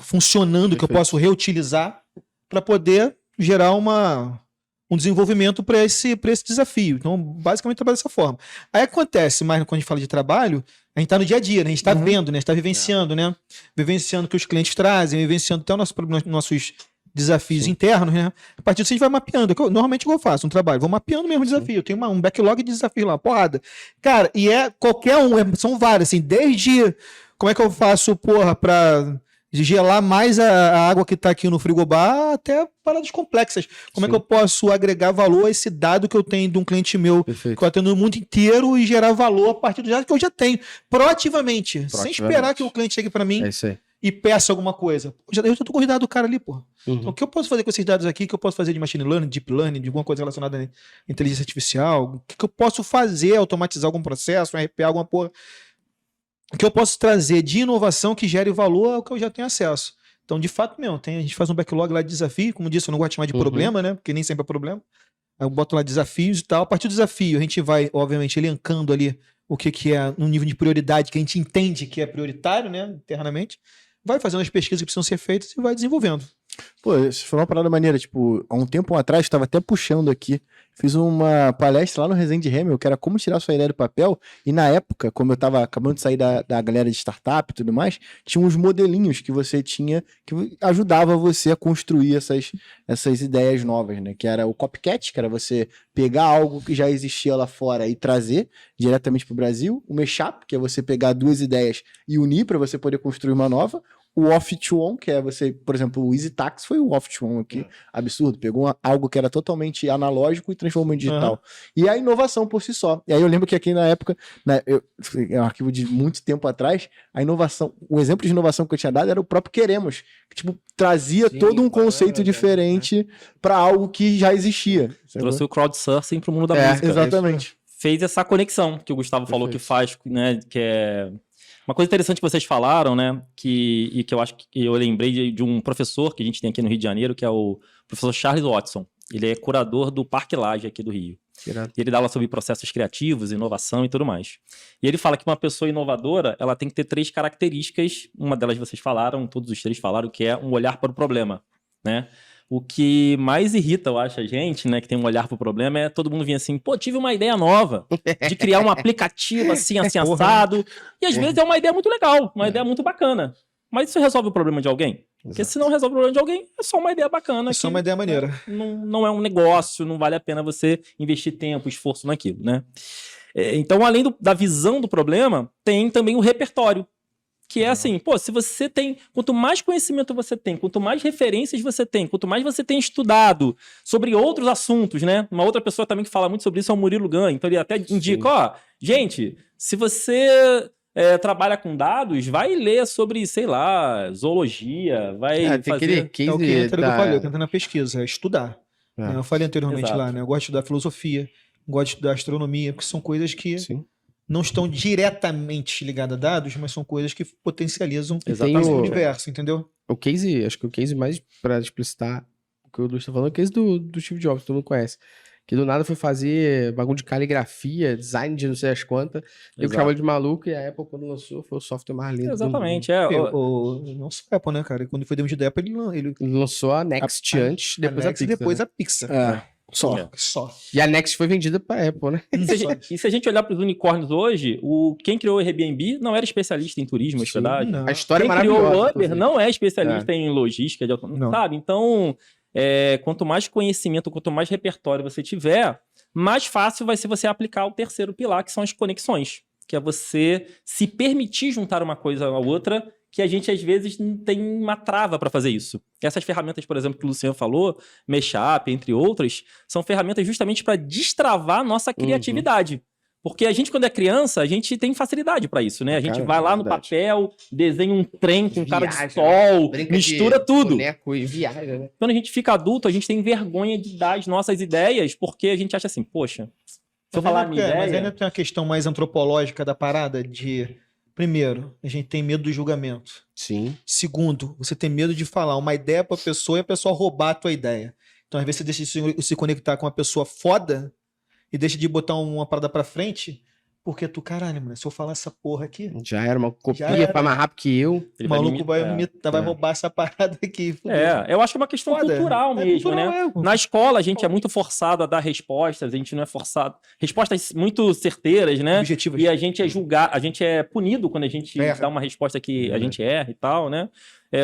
funcionando, que eu posso reutilizar para poder gerar um desenvolvimento para esse desafio. Então, basicamente, trabalha dessa forma. Aí acontece, mas quando a gente fala de trabalho, a gente está no dia a dia, né? A gente está vendo, né? A gente está vivenciando, né? Vivenciando o que os clientes trazem, vivenciando até nossos desafios internos, né? A partir disso a gente vai mapeando. Normalmente eu faço um trabalho, vou mapeando mesmo o desafio. Eu tenho um backlog de desafio lá, porrada. Cara, e qualquer um, são vários, assim, desde como é que eu faço, para gelar mais a água que está aqui no frigobar, até paradas complexas. Como é que eu posso agregar valor a esse dado que eu tenho de um cliente meu, que eu atendo no mundo inteiro, e gerar valor a partir do dado que eu já tenho, proativamente. Sem esperar que o cliente chegue para mim e peça alguma coisa. Eu já tô convidado do cara ali, pô. Então, o que eu posso fazer com esses dados aqui? O que eu posso fazer de machine learning, deep learning, de alguma coisa relacionada à inteligência artificial? O que eu posso fazer, automatizar algum processo, RPA, alguma porra? O que eu posso trazer de inovação que gere valor ao que eu já tenho acesso. Então, de fato mesmo, a gente faz um backlog lá de desafio, como disse, eu não gosto de chamar de problema, né? Porque nem sempre é problema. Aí eu boto lá desafios e tal. A partir do desafio, a gente vai, obviamente, elencando ali o que é no nível de prioridade que a gente entende que é prioritário, né? Internamente. Vai fazendo as pesquisas que precisam ser feitas e vai desenvolvendo. Pô, você falou uma parada maneira, tipo, há um tempo atrás, estava até puxando aqui, fiz uma palestra lá no Resende Hamel, que era como tirar sua ideia do papel, e na época, como eu tava acabando de sair da galera de startup e tudo mais, tinha uns modelinhos que você tinha, que ajudava você a construir essas ideias novas, né, que era o copycat, que era você pegar algo que já existia lá fora e trazer diretamente pro Brasil, o mashup, que é você pegar duas ideias e unir para você poder construir uma nova, o off-to-on, que é você, por exemplo, o Easy Tax foi o off-to-on aqui, absurdo, pegou algo que era totalmente analógico e transformou em digital. E a inovação por si só. E aí eu lembro que aqui na época, é um arquivo de muito tempo atrás, a inovação, o exemplo de inovação que eu tinha dado era o próprio Queremos, que tipo, trazia todo um conceito diferente para algo que já existia. Trouxe o crowdsourcing pro mundo da música. Exatamente. Fez essa conexão que o Gustavo falou que faz, né, que é... Uma coisa interessante que vocês falaram, né, que eu acho que eu lembrei de um professor que a gente tem aqui no Rio de Janeiro, que é o professor Charles Watson. Ele é curador do Parque Lage aqui do Rio. E ele dá aula sobre processos criativos, inovação e tudo mais. E ele fala que uma pessoa inovadora, ela tem que ter 3 características, uma delas vocês falaram, todos os 3 falaram, que é um olhar para o problema, né? O que mais irrita, eu acho, a gente, né, que tem um olhar pro problema, é todo mundo vir assim, pô, tive uma ideia nova de criar um aplicativo assim, assado. E às vezes é uma ideia muito legal, uma ideia muito bacana. Mas isso resolve o problema de alguém? Porque se não resolve o problema de alguém, é só uma ideia bacana. É só uma ideia maneira. Não é um negócio, não vale a pena você investir tempo, esforço naquilo, né? Então, além da visão do problema, tem também o repertório. Que é assim, pô, se você tem... Quanto mais conhecimento você tem, quanto mais referências você tem, quanto mais você tem estudado sobre outros assuntos, né? Uma outra pessoa também que fala muito sobre isso é o Murilo Gun. Então ele até indica, ó, gente, se você trabalha com dados, vai ler sobre, sei lá, zoologia, vai fazer... Aquele case é o que entra que eu falei, que entra na pesquisa, é estudar. Eu falei anteriormente Exato. lá, né? Eu gosto de estudar filosofia, gosto de estudar astronomia, porque são coisas que... não estão diretamente ligadas a dados, mas são coisas que potencializam o universo, entendeu? O case, acho que o case mais para explicitar o que o Luiz tá falando é o case do Steve Jobs, todo mundo conhece. Que do nada foi fazer bagulho de caligrafia, design de não sei as quantas, e o chamava de maluco, e a Apple, quando lançou, foi o software mais lindo. Exatamente. Não só a Apple, né, cara? Quando foi demitido da Apple, ele lançou a Next antes, depois a Pixar. Só. E a Next foi vendida pra Apple, né? E se a gente olhar para os unicórnios hoje, quem criou o Airbnb não era especialista em turismo, hospedagem. Não. A história é Quem maravilhosa. criou o Uber não é especialista em logística, sabe? Então, quanto mais conhecimento, quanto mais repertório você tiver, mais fácil vai ser você aplicar o terceiro pilar, que são as conexões. Que é você se permitir juntar uma coisa à outra, que a gente, às vezes, não tem uma trava para fazer isso. Essas ferramentas, por exemplo, que o Luciano falou, Mashup, entre outras, são ferramentas justamente para destravar a nossa criatividade. Porque a gente, quando é criança, a gente tem facilidade para isso, né? A gente vai lá no papel, desenha um trem com cara de sol, mistura tudo. Boneco e viaja, né? Quando a gente fica adulto, a gente tem vergonha de dar as nossas ideias, porque a gente acha assim, poxa, se eu falar a minha ideia... Mas ainda tem uma questão mais antropológica da parada de... Primeiro, a gente tem medo do julgamento. Sim. Segundo, você tem medo de falar uma ideia pra pessoa e a pessoa roubar a tua ideia. Então, às vezes, você deixa de se conectar com uma pessoa foda e deixa de botar uma parada pra frente, porque tu, caralho, mano, se eu falar essa porra aqui, Já era uma Já copia era. pra mais rápido que eu. Ele o maluco vai limitar. vai roubar essa parada aqui. fudeu. Eu acho que é uma questão Foda. cultural mesmo, cultural, né? é. Na escola, a gente é muito forçado a dar respostas, a gente não é forçado. Respostas muito certeiras, né? Objetivos. E a gente é julgado, a gente é punido quando a gente Erra. dá uma resposta que a gente erra e tal, né?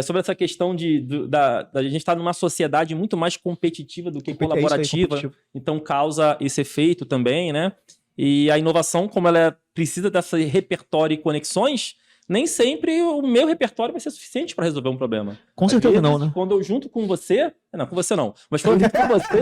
Sobre essa questão da gente estar numa sociedade muito mais competitiva do que É isso aí, colaborativa, competitivo. então causa esse efeito também, né? E a inovação, como ela precisa desse repertório e conexões, nem sempre o meu repertório vai ser suficiente para resolver um problema. Com Às certeza vezes, não, né? Quando eu junto com você... Não, com você não. Mas quando eu junto com você,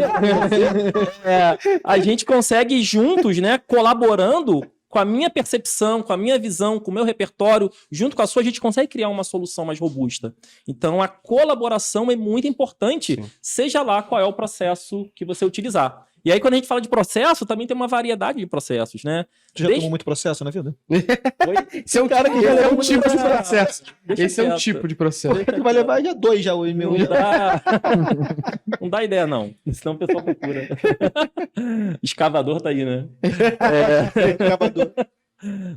a gente consegue juntos, né, colaborando com a minha percepção, com a minha visão, com o meu repertório, junto com a sua, a gente consegue criar uma solução mais robusta. Então, a colaboração é muito importante, seja lá qual é o processo que você utilizar. E aí, quando a gente fala de processo, também tem uma variedade de processos, né? Tu já tomou muito processo na vida? Esse é um cara que já é levou um tipo de muito processo. Deixa Esse é um quieto. tipo de processo. Tu vai levar já 2 já, o meu. Não dá... não dá ideia, não. Senão o pessoal procura. Escavador tá aí, né? Gravador.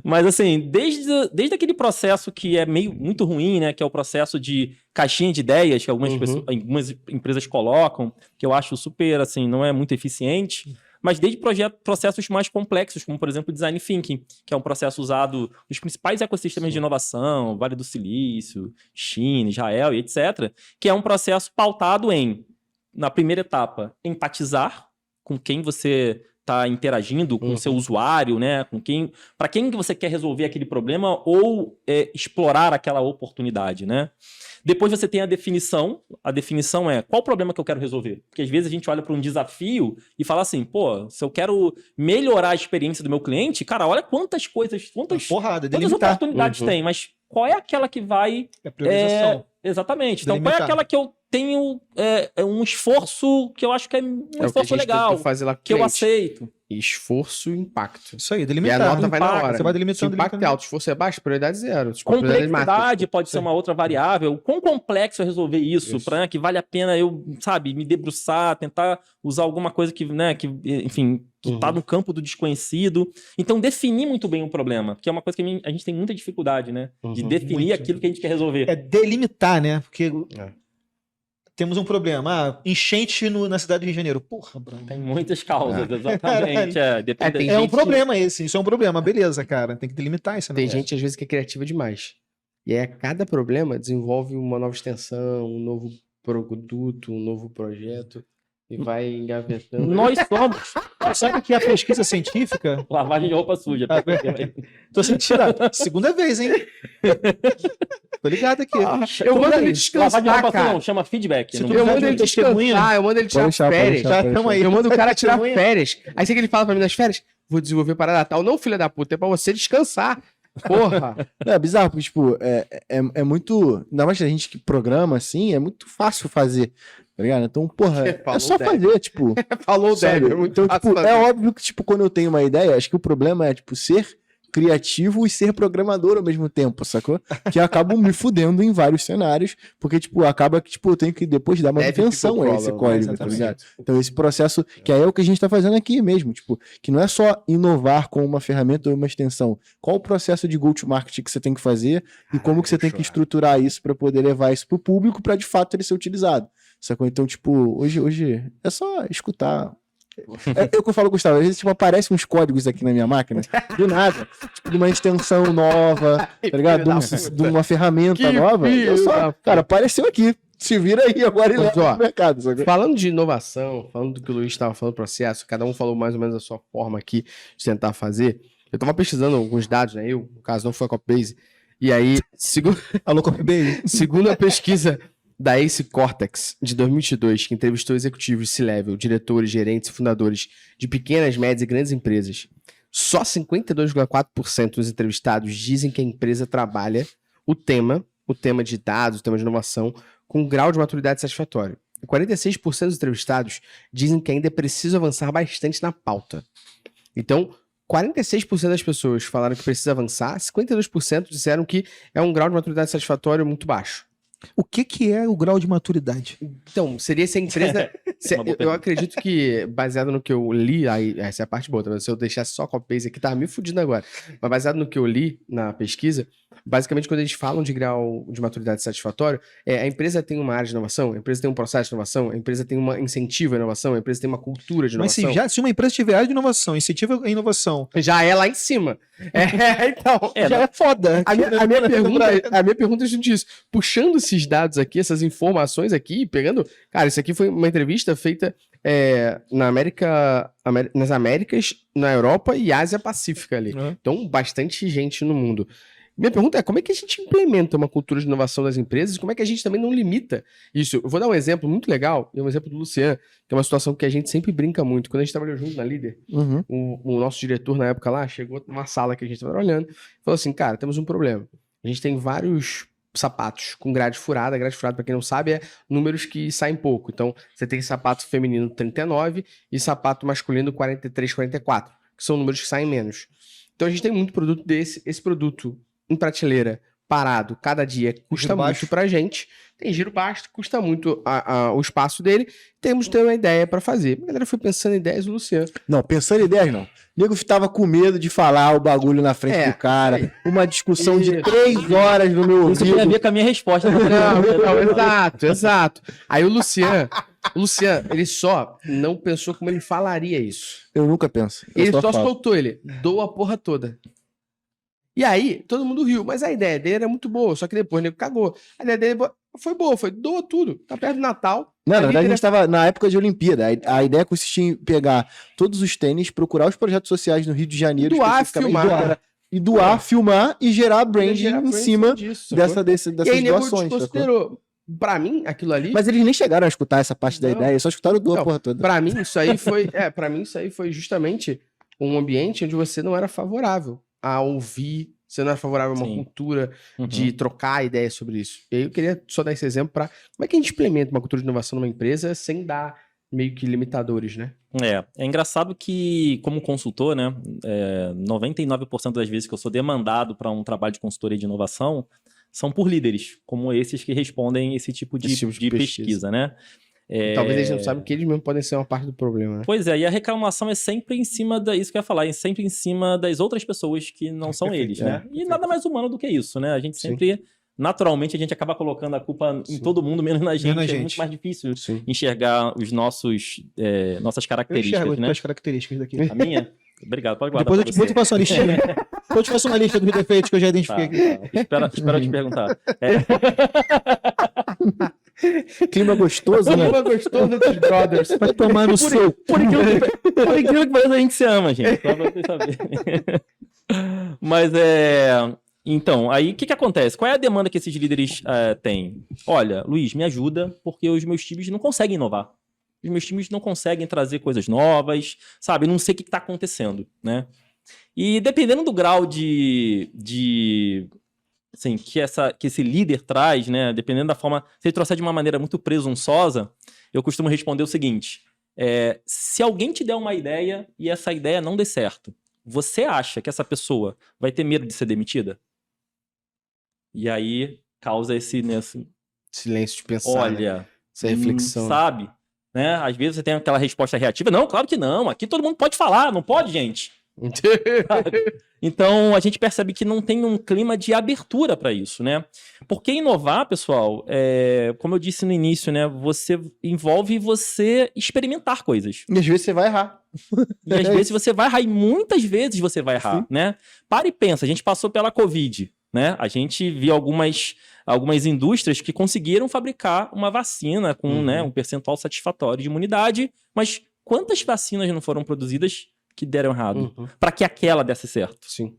Mas assim, desde aquele processo que é muito ruim, né? Que é o processo de caixinha de ideias que algumas empresas colocam, que eu acho super, assim, não é muito eficiente. Mas desde processos mais complexos, como, por exemplo, o Design Thinking, que é um processo usado nos principais ecossistemas de inovação, Vale do Silício, China, Israel e etc., que é um processo pautado em, na primeira etapa, empatizar com quem você está interagindo, com o seu usuário, né? Para quem que você quer resolver aquele problema ou explorar aquela oportunidade, né? Depois você tem a definição. A definição é qual o problema que eu quero resolver? Porque às vezes a gente olha para um desafio e fala assim, pô, se eu quero melhorar a experiência do meu cliente, cara, olha quantas coisas, quantas oportunidades tem, mas qual é aquela que vai... É priorização. Exatamente. Então, Delimitar. qual é aquela que eu tenho um esforço que eu acho que é um esforço legal, fazer lá com o que eu cliente. aceito. Esforço e impacto. Isso aí, E a delimitar. nota vai na impacto, hora. Você vai Se o delimitando. impacto é alto, esforço é baixo, prioridade zero. Se for prioridade Complexidade máxima, pode ser uma outra variável. Quão complexo é resolver isso, para que vale a pena eu, sabe, me debruçar, tentar usar alguma coisa que, né, que, enfim, que tá no campo do desconhecido. Então, definir muito bem o problema, que é uma coisa que a gente tem muita dificuldade, né? De definir Muito. aquilo que a gente quer resolver. É delimitar, né? Porque É. temos um problema. Enchente na cidade do Rio de Janeiro. Porra, Bruno. Tem muitas causas, exatamente. Depende tem É um gente- problema esse. Isso é um problema. Beleza, cara. Tem que delimitar isso. Tem Né? gente, às vezes, que é criativa demais. E aí, a cada problema desenvolve uma nova extensão, um novo produto, um novo projeto. E vai engavetando. Nós somos Sabe que a pesquisa científica... lavagem de roupa suja. Tô sentindo. Segunda vez, hein? Tô ligado aqui. Eu mando ele Lavagem de descansar, roupa suja cara. não, chama feedback. Se Não- tu Eu precisar mando de um ele testemunha, descansar, eu mando ele tirar Pode deixar, pode férias. deixar. Já tamo aí. Eu mando o cara tirar Testemunha. férias. Aí sabe o que ele fala pra mim nas férias? Vou desenvolver parada tal. Não, filha da puta, é pra você descansar. Porra. É bizarro, porque, tipo, é muito. Ainda mais que a gente que programa assim, é muito fácil fazer. Tá ligado? Então, porra, Falou é só Débora. fazer, tipo. Falou o sabe? Débora. Então, tipo, é óbvio que, tipo, quando eu tenho uma ideia, acho que o problema é, tipo, ser criativo e ser programador ao mesmo tempo, sacou? Que eu acabo me fudendo em vários cenários, porque, tipo, acaba que, tipo, eu tenho que depois dar manutenção a esse código, tá ligado? Então, esse processo, que aí é o que a gente tá fazendo aqui mesmo, tipo, que não é só inovar com uma ferramenta ou uma extensão. Qual o processo de go-to-market que você tem que fazer e como que você tem que estruturar isso para poder levar isso pro público para de fato ele ser utilizado. Sacou? Então, tipo, hoje é só escutar. É o que eu falo, Gustavo, às vezes tipo, aparecem uns códigos aqui na minha máquina, do nada, tipo, de uma extensão nova, tá ligado? De uma ferramenta nova. Eu só, cara, apareceu aqui. Se vira aí agora e Mas, leva ó, no mercado. Sacou? Falando de inovação, falando do que o Luiz estava falando, processo, cada um falou mais ou menos a sua forma aqui de tentar fazer. Eu tava pesquisando alguns dados, né? Eu, no caso, não foi a Copybase. E aí, Alô, Copybase. segundo a pesquisa da Ace Cortex, de 2022, que entrevistou executivos C-level, diretores, gerentes e fundadores de pequenas, médias e grandes empresas, só 52,4% dos entrevistados dizem que a empresa trabalha o tema de dados, o tema de inovação, com um grau de maturidade satisfatório. E 46% dos entrevistados dizem que ainda é preciso avançar bastante na pauta. Então, 46% das pessoas falaram que precisa avançar, 52% disseram que é um grau de maturidade satisfatório muito baixo. O que é o grau de maturidade? Então, seria se a empresa. Uma boa Eu pergunta. acredito que, baseado no que eu li, aí, essa é a parte boa, tá? Se eu deixasse só copy-paste aqui, tava me fudindo agora. Mas baseado no que eu li na pesquisa, basicamente, quando eles falam de grau de maturidade satisfatório, a empresa tem uma área de inovação, a empresa tem um processo de inovação, a empresa tem um incentivo à inovação, a empresa tem uma cultura de Mas inovação. se uma empresa tiver área de inovação, incentiva a inovação, Já é lá em cima. Então. já é foda. A minha pergunta é justamente isso. Puxando esses dados aqui, essas informações aqui, pegando. Cara, isso aqui foi uma entrevista feita nas Américas, na Europa e Ásia Pacífica ali. Uhum. Então, bastante gente no mundo. Minha pergunta é, como é que a gente implementa uma cultura de inovação das empresas? Como é que a gente também não limita isso? Eu vou dar um exemplo muito legal, e um exemplo do Luciano, que é uma situação que a gente sempre brinca muito. Quando a gente trabalhou junto na Líder, Uhum. o nosso diretor na época lá chegou numa sala que a gente estava trabalhando e falou assim, cara, temos um problema. A gente tem vários sapatos com grade furada. Grade furada, para quem não sabe, é números que saem pouco. Então, você tem sapato feminino 39 e sapato masculino 43, 44, que são números que saem menos. Então, a gente tem muito produto desse. Esse produto em prateleira, parado, cada dia, custa Giro muito baixo. pra gente. Tem giro baixo, custa muito o espaço dele. Temos que ter uma ideia pra fazer. A galera foi pensando em ideias do Luciano. Não, pensando em ideias, não. O nego tava com medo de falar o bagulho na frente do cara. aí. Uma discussão de Isso. 3 horas no meu Isso tem a ouvido. ver com a minha resposta. Exato. Aí o Luciano, ele só não pensou como ele falaria isso. Eu nunca penso. Eu Ele só falo. soltou ele, doa a porra toda. E aí, todo mundo riu, mas a ideia dele era muito boa, só que depois o nego cagou. A ideia dele foi boa, doa tudo. Tá perto do Natal. Não, na verdade, a Líder gente tava na época de Olimpíada. A ideia consistia em pegar todos os tênis, procurar os projetos sociais no Rio de Janeiro. Doar, especificamente, filmar. doar, filmar e gerar branding gerar em branding cima disso, dessas E aí, nego doações. sacou? desconsiderou. Pra mim, aquilo ali. Mas eles nem chegaram a escutar essa parte da Não. ideia, só escutaram o doa a Não, porra toda. Pra mim, isso aí foi justamente um ambiente onde você não era favorável a ouvir, você não era favorável a uma Sim. cultura Uhum. de trocar ideias sobre isso. E aí eu queria só dar esse exemplo para como é que a gente implementa uma cultura de inovação numa empresa sem dar meio que limitadores, né? É engraçado que, como consultor, né, 99% das vezes que eu sou demandado para um trabalho de consultoria de inovação são por líderes, como esses que respondem esse tipo de pesquisa, né? Talvez eles não saibam que eles mesmos podem ser uma parte do problema, né? Pois é, e a reclamação é sempre em cima isso que eu ia falar, é sempre em cima das outras pessoas que não são eles, né? E nada mais humano do que isso, né? A gente sempre, naturalmente, a gente acaba colocando a culpa em todo mundo, menos na gente. É muito mais difícil enxergar os nossas Eu características, enxergo né? as características daqui. A minha? Obrigado, pode guardar Depois eu te faço uma listinha. Depois eu te faço uma lista dos defeitos que eu já identifiquei aqui. Espera eu te perguntar. Clima gostoso, né? Uma gostosa dos brothers. Vai tomar no seu. Por incrível que pareça, a gente se ama, gente. Só pra vocês saberem. Mas então, aí o que acontece? Qual é a demanda que esses líderes têm? Olha, Luiz, me ajuda, porque os meus times não conseguem inovar. Os meus times não conseguem trazer coisas novas, sabe? Não sei o que está acontecendo, né? E dependendo do grau assim, que esse líder traz, né? Dependendo da forma... Se ele trouxer de uma maneira muito presunçosa, eu costumo responder o seguinte. Se alguém te der uma ideia e essa ideia não der certo, você acha que essa pessoa vai ter medo de ser demitida? E aí causa esse silêncio de pensar, olha, né? Essa reflexão. Sabe? Né? Às vezes você tem aquela resposta reativa. Não, claro que não. Aqui todo mundo pode falar. Não pode, gente? Então, a gente percebe que não tem um clima de abertura para isso, né? Porque inovar, pessoal, como eu disse no início, né? Envolve você experimentar coisas. E às vezes você vai errar. E às vezes você vai errar, e muitas vezes você vai errar, né? Para e pensa, a gente passou pela Covid, né? A gente viu algumas indústrias que conseguiram fabricar uma vacina com né, um percentual satisfatório de imunidade, mas quantas vacinas não foram produzidas que deram errado? Para que aquela desse certo? Sim.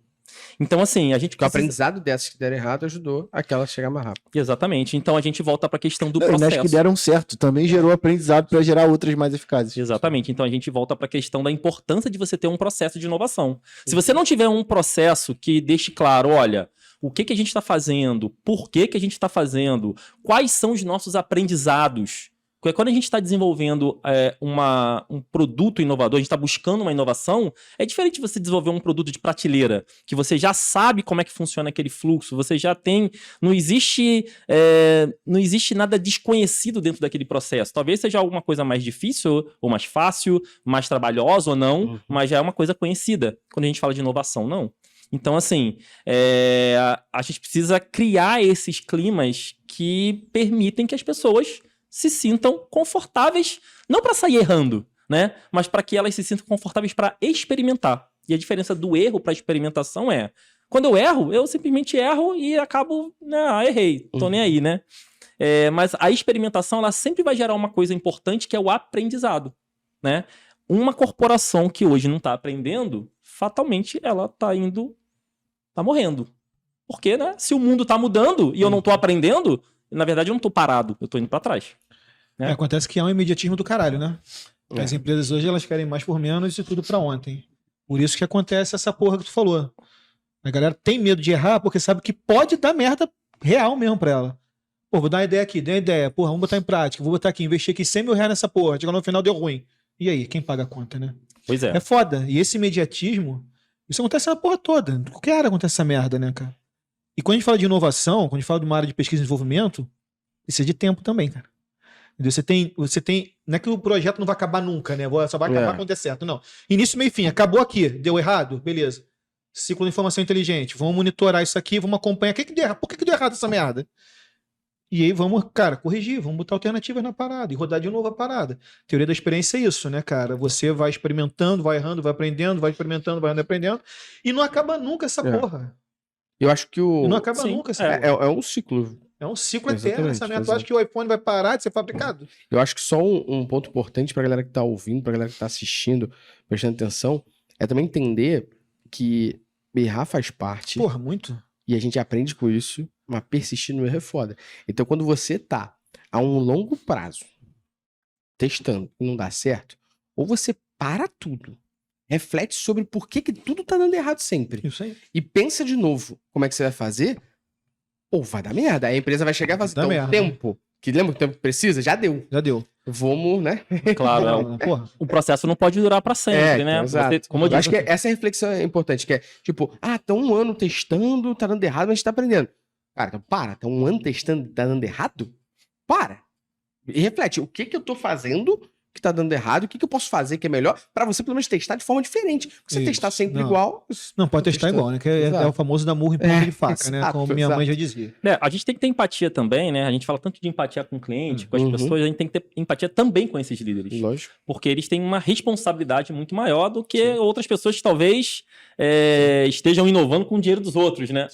Então, assim, a gente O aprendizado dessas que deram errado ajudou aquela a chegar mais rápido. Exatamente. Então, a gente volta para a questão do Nas processo. que deram certo, também gerou aprendizado para gerar outras mais eficazes. Exatamente. Então, a gente volta para a questão da importância de você ter um processo de inovação. Se você não tiver um processo que deixe claro, olha, o que a gente está fazendo, por que a gente está fazendo, quais são os nossos aprendizados, Porque quando a gente está desenvolvendo um produto inovador, a gente está buscando uma inovação, é diferente de você desenvolver um produto de prateleira, que você já sabe como é que funciona aquele fluxo, você já tem... Não existe nada desconhecido dentro daquele processo. Talvez seja alguma coisa mais difícil ou mais fácil, mais trabalhosa ou não, mas já é uma coisa conhecida. Quando a gente fala de inovação, não. Então, assim, a gente precisa criar esses climas que permitem que as pessoas se sintam confortáveis, não para sair errando, né? Mas para que elas se sintam confortáveis para experimentar. E a diferença do erro para experimentação é, quando eu erro, eu simplesmente erro e acabo, errei, tô nem aí, né? Mas a experimentação, ela sempre vai gerar uma coisa importante, que é o aprendizado, né? Uma corporação que hoje não está aprendendo, fatalmente ela tá morrendo. Porque, né? Se o mundo tá mudando e eu não tô aprendendo, na verdade eu não tô parado, eu tô indo para trás. Né? Acontece que é um imediatismo do caralho, né? As empresas hoje, elas querem mais por menos e tudo pra ontem. Por isso que acontece essa porra que tu falou. A galera tem medo de errar porque sabe que pode dar merda real mesmo pra ela. Pô, vou dar uma ideia aqui, dei uma ideia. Porra, vamos botar em prática. Vou botar aqui, investir aqui 100 mil reais nessa porra. Chega no final, deu ruim. E aí, quem paga a conta, né? Pois é. É foda. E esse imediatismo, isso acontece na porra toda. Em qualquer área acontece essa merda, né, cara? E quando a gente fala de inovação, quando a gente fala de uma área de pesquisa e desenvolvimento, isso é de tempo também, cara. Você tem. Não é que o projeto não vai acabar nunca, né? Só vai acabar quando der certo. Não. Início, meio e fim. Acabou aqui. Deu errado? Beleza. Ciclo de informação inteligente. Vamos monitorar isso aqui, vamos acompanhar. Por que deu errado essa merda? E aí vamos, cara, corrigir, vamos botar alternativas na parada e rodar de novo a parada. Teoria da experiência é isso, né, cara? Você vai experimentando, vai errando, vai aprendendo, vai experimentando, vai errando, aprendendo. E não acaba nunca essa porra. Eu acho que E não acaba nunca essa porra. É um ciclo. É um ciclo eterno essa merda. Tu acha que o iPhone vai parar de ser fabricado? Eu acho que só um ponto importante pra galera que tá ouvindo, pra galera que tá assistindo, prestando atenção, é também entender que errar faz parte. Porra, muito. E a gente aprende com isso, mas persistir no erro é foda. Então, quando você tá a um longo prazo testando e não dá certo, ou você para tudo, reflete sobre por que tudo tá dando errado sempre. Isso aí. E pensa de novo como é que você vai fazer, ou vai dar merda. Aí a empresa vai chegar e falar assim, então, o tempo, que lembra o tempo que precisa? Já deu. Já deu. Vamos, né? Claro, porra. O processo não pode durar pra sempre, né? Exato. Como eu acho que essa reflexão é importante, que é tipo, tá um ano testando, tá dando errado, mas a gente tá aprendendo. Cara, então para, tá um ano testando, tá dando errado? Para. E reflete, o que eu tô fazendo que tá dando errado, o que eu posso fazer que é melhor, pra você pelo menos testar de forma diferente. Porque você testar sempre igual... Não, pode testar igual, né? Que é o famoso dar murro em ponta de faca, né? Como minha mãe já dizia. A gente tem que ter empatia também, né? A gente fala tanto de empatia com o cliente, com as pessoas, a gente tem que ter empatia também com esses líderes. Lógico. Porque eles têm uma responsabilidade muito maior do que outras pessoas que talvez estejam inovando com o dinheiro dos outros, né?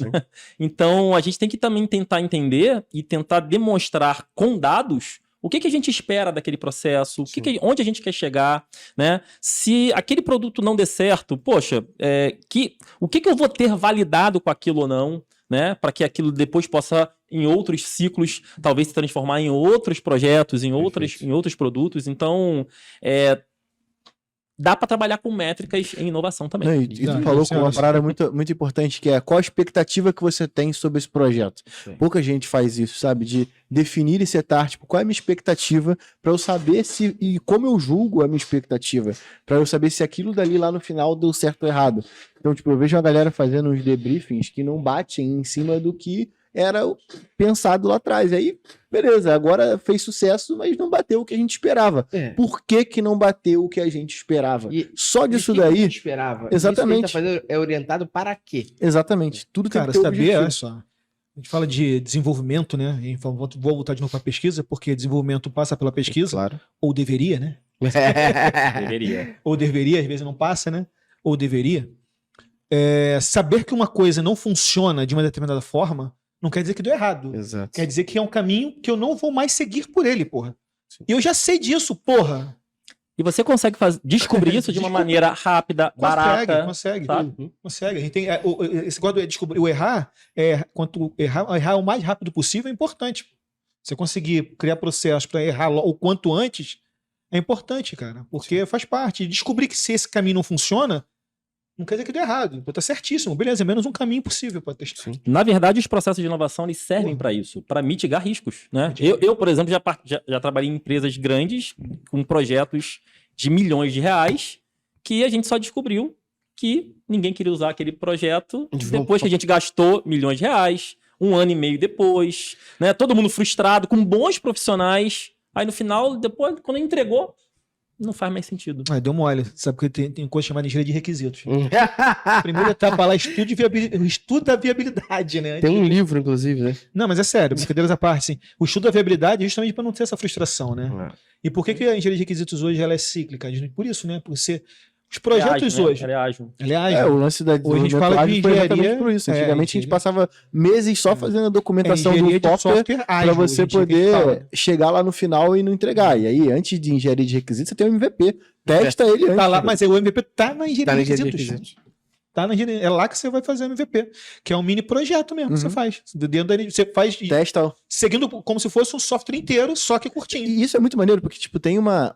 Então, a gente tem que também tentar entender e tentar demonstrar com dados o que a gente espera daquele processo, onde a gente quer chegar, né? Se aquele produto não der certo, poxa, o que eu vou ter validado com aquilo ou não, né? Para que aquilo depois possa, em outros ciclos, talvez se transformar em outros projetos, em outros produtos. Então, dá para trabalhar com métricas em inovação também. Não, e tu falou com uma parada muito, muito importante, que é qual a expectativa que você tem sobre esse projeto. Sim. Pouca gente faz isso, sabe? De definir e setar, tipo, qual é a minha expectativa para eu saber e como eu julgo a minha expectativa, para eu saber se aquilo dali lá no final deu certo ou errado. Então, tipo, eu vejo a galera fazendo uns debriefings que não batem em cima do que era pensado lá atrás. E aí, beleza, agora fez sucesso, mas não bateu o que a gente esperava. Por que não bateu o que a gente esperava? Só disso daí... Que a gente esperava? Exatamente. Isso que a gente tá fazendo é orientado para quê? Exatamente. Tudo tem que ter objetivo. Olha só. A gente fala de desenvolvimento, né? Vou voltar de novo para a pesquisa, porque desenvolvimento passa pela pesquisa. Claro. Ou deveria, né? Deveria. Ou deveria, às vezes não passa, né? Ou deveria. Saber que uma coisa não funciona de uma determinada forma não quer dizer que deu errado. Exato. Quer dizer que é um caminho que eu não vou mais seguir por ele, porra. Sim. E eu já sei disso, porra. E você consegue descobrir isso de uma maneira rápida, barata. Consegue. A gente tem esse negócio de descobrir o errar, errar o mais rápido possível é importante. Você conseguir criar processo para errar o quanto antes é importante, cara. Porque faz parte. E descobrir que se esse caminho não funciona, não quer dizer que deu errado. Pode estar certíssimo. Beleza, é menos um caminho possível para testar. Na verdade, os processos de inovação eles servem para isso, para mitigar riscos, né? Eu, por exemplo, já trabalhei em empresas grandes com projetos de milhões de reais que a gente só descobriu que ninguém queria usar aquele projeto depois que a gente gastou milhões de reais, 1 ano e meio depois, né? Todo mundo frustrado, com bons profissionais. Aí no final, depois, quando entregou, não faz mais sentido. Deu mole. Sabe porque tem coisa chamada engenharia de requisitos. Primeira etapa lá, estudo da viabilidade, né? Tem um livro, inclusive, né? Não, mas é sério, brincadeiras à parte, sim. O estudo da viabilidade é justamente para não ter essa frustração, né? E por que a engenharia de requisitos hoje ela é cíclica? Por isso, né? Por ser... Os projetos hoje... Ela é ágil. O lance da hoje a gente fala de engenharia... Por isso. Antigamente a gente passava meses só fazendo a documentação do software para você poder chegar lá no final e não entregar. E aí, antes de engenharia de requisitos, você tem o MVP. Testa ele antes. Tá lá, mas o MVP tá na engenharia de requisitos. É lá que você vai fazer o MVP, que é um mini projeto mesmo que você faz. Dentro dele, você faz testa seguindo como se fosse um software inteiro, só que curtinho. E isso é muito maneiro, porque tipo, tem uma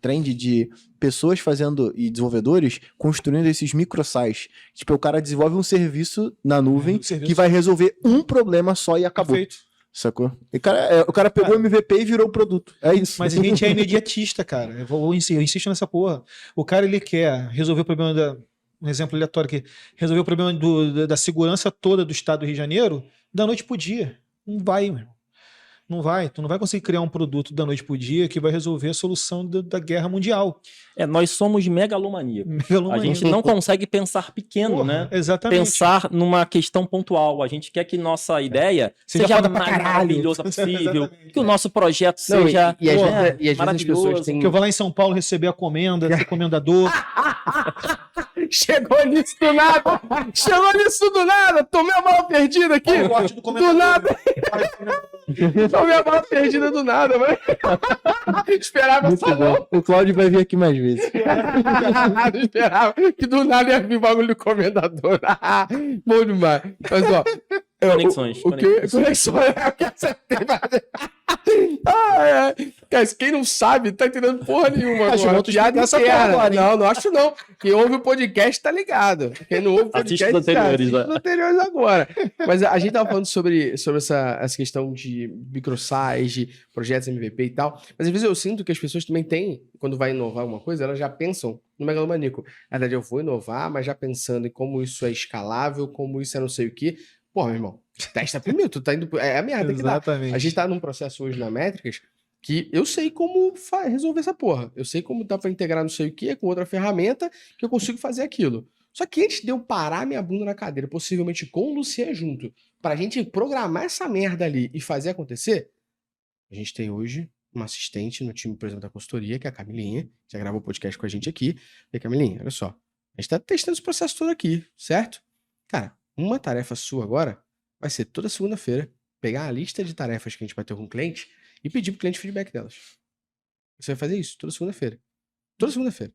trend de pessoas fazendo e desenvolvedores construindo esses microsites. Tipo, o cara desenvolve um serviço na nuvem que vai resolver um problema só e acabou. Perfeito. Sacou? E o cara pegou o MVP e virou o produto. É isso. Mas a gente é imediatista, cara. Eu insisto nessa porra. O cara, ele quer resolver o problema um exemplo aleatório aqui, resolver o problema da segurança toda do estado do Rio de Janeiro da noite pro dia. Não vai, meu irmão. Não vai. Tu não vai conseguir criar um produto da noite pro dia que vai resolver a solução da guerra mundial. Nós somos megalomaníacos. A gente não consegue pensar pequeno, né? Exatamente. Pensar numa questão pontual. A gente quer que nossa ideia seja a mais maravilhosa possível, que o nosso projeto seja e às vezes maravilhoso. as pessoas têm... Que eu vou lá em São Paulo receber a comenda, ser comendador. Chegou nisso do nada! Tomei a bola perdida aqui! Do nada! Tomei a bola perdida do nada, mas... Esperava muito só não. O Cláudio vai vir aqui mais vezes. Não esperava que do nada ia vir bagulho do comendador. Bom demais. Mas ó... Conexões. Conexões. Eu quero saber. Cara, quem não sabe, tá entendendo porra nenhuma. Piada interna. Não acho não. Quem ouve o podcast tá ligado. Quem não ouve o podcast assiste os anteriores agora. Mas a gente tava falando sobre essa questão de microsize, projetos MVP e tal. Mas às vezes eu sinto que as pessoas também têm, quando vai inovar alguma coisa, elas já pensam no megalomaníaco. Na verdade, eu vou inovar, mas já pensando em como isso é escalável, como isso é não sei o quê. Pô, meu irmão, testa primeiro, tu tá indo... É a merda que dá. A gente tá num processo hoje na Métricas que eu sei como resolver essa porra. Eu sei como dá pra integrar não sei o que com outra ferramenta que eu consigo fazer aquilo. Só que antes de eu parar minha bunda na cadeira, possivelmente com o Lucian junto, pra gente programar essa merda ali e fazer acontecer, a gente tem hoje uma assistente no time, por exemplo, da consultoria, que é a Camilinha, que já gravou o podcast com a gente aqui. E Camilinha, olha só, a gente tá testando esse processo todo aqui, certo? Cara, uma tarefa sua agora vai ser toda segunda-feira pegar a lista de tarefas que a gente vai ter com o cliente e pedir pro cliente feedback delas. Você vai fazer isso toda segunda-feira. Toda segunda-feira. O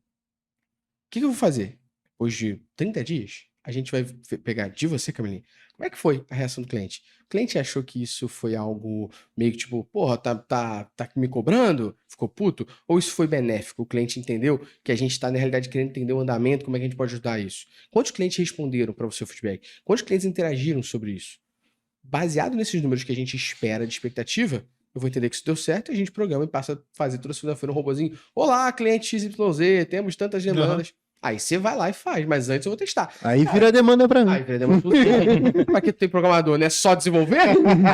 que eu vou fazer? Depois de 30 dias, a gente vai pegar de você, Camilinha, como é que foi a reação do cliente? O cliente achou que isso foi algo meio que tipo, porra, tá me cobrando? Ficou puto? Ou isso foi benéfico? O cliente entendeu que a gente tá, na realidade, querendo entender o andamento, como é que a gente pode ajudar isso? Quantos clientes responderam para o seu feedback? Quantos clientes interagiram sobre isso? Baseado nesses números que a gente espera de expectativa, eu vou entender que isso deu certo e a gente programa e passa a fazer toda segunda-feira um robozinho. Olá, cliente XYZ, temos tantas demandas. Aí você vai lá e faz, mas antes eu vou testar. Aí vira demanda pra mim. Aí vira demanda pra Pra que tu tem programador, né? Só desenvolver?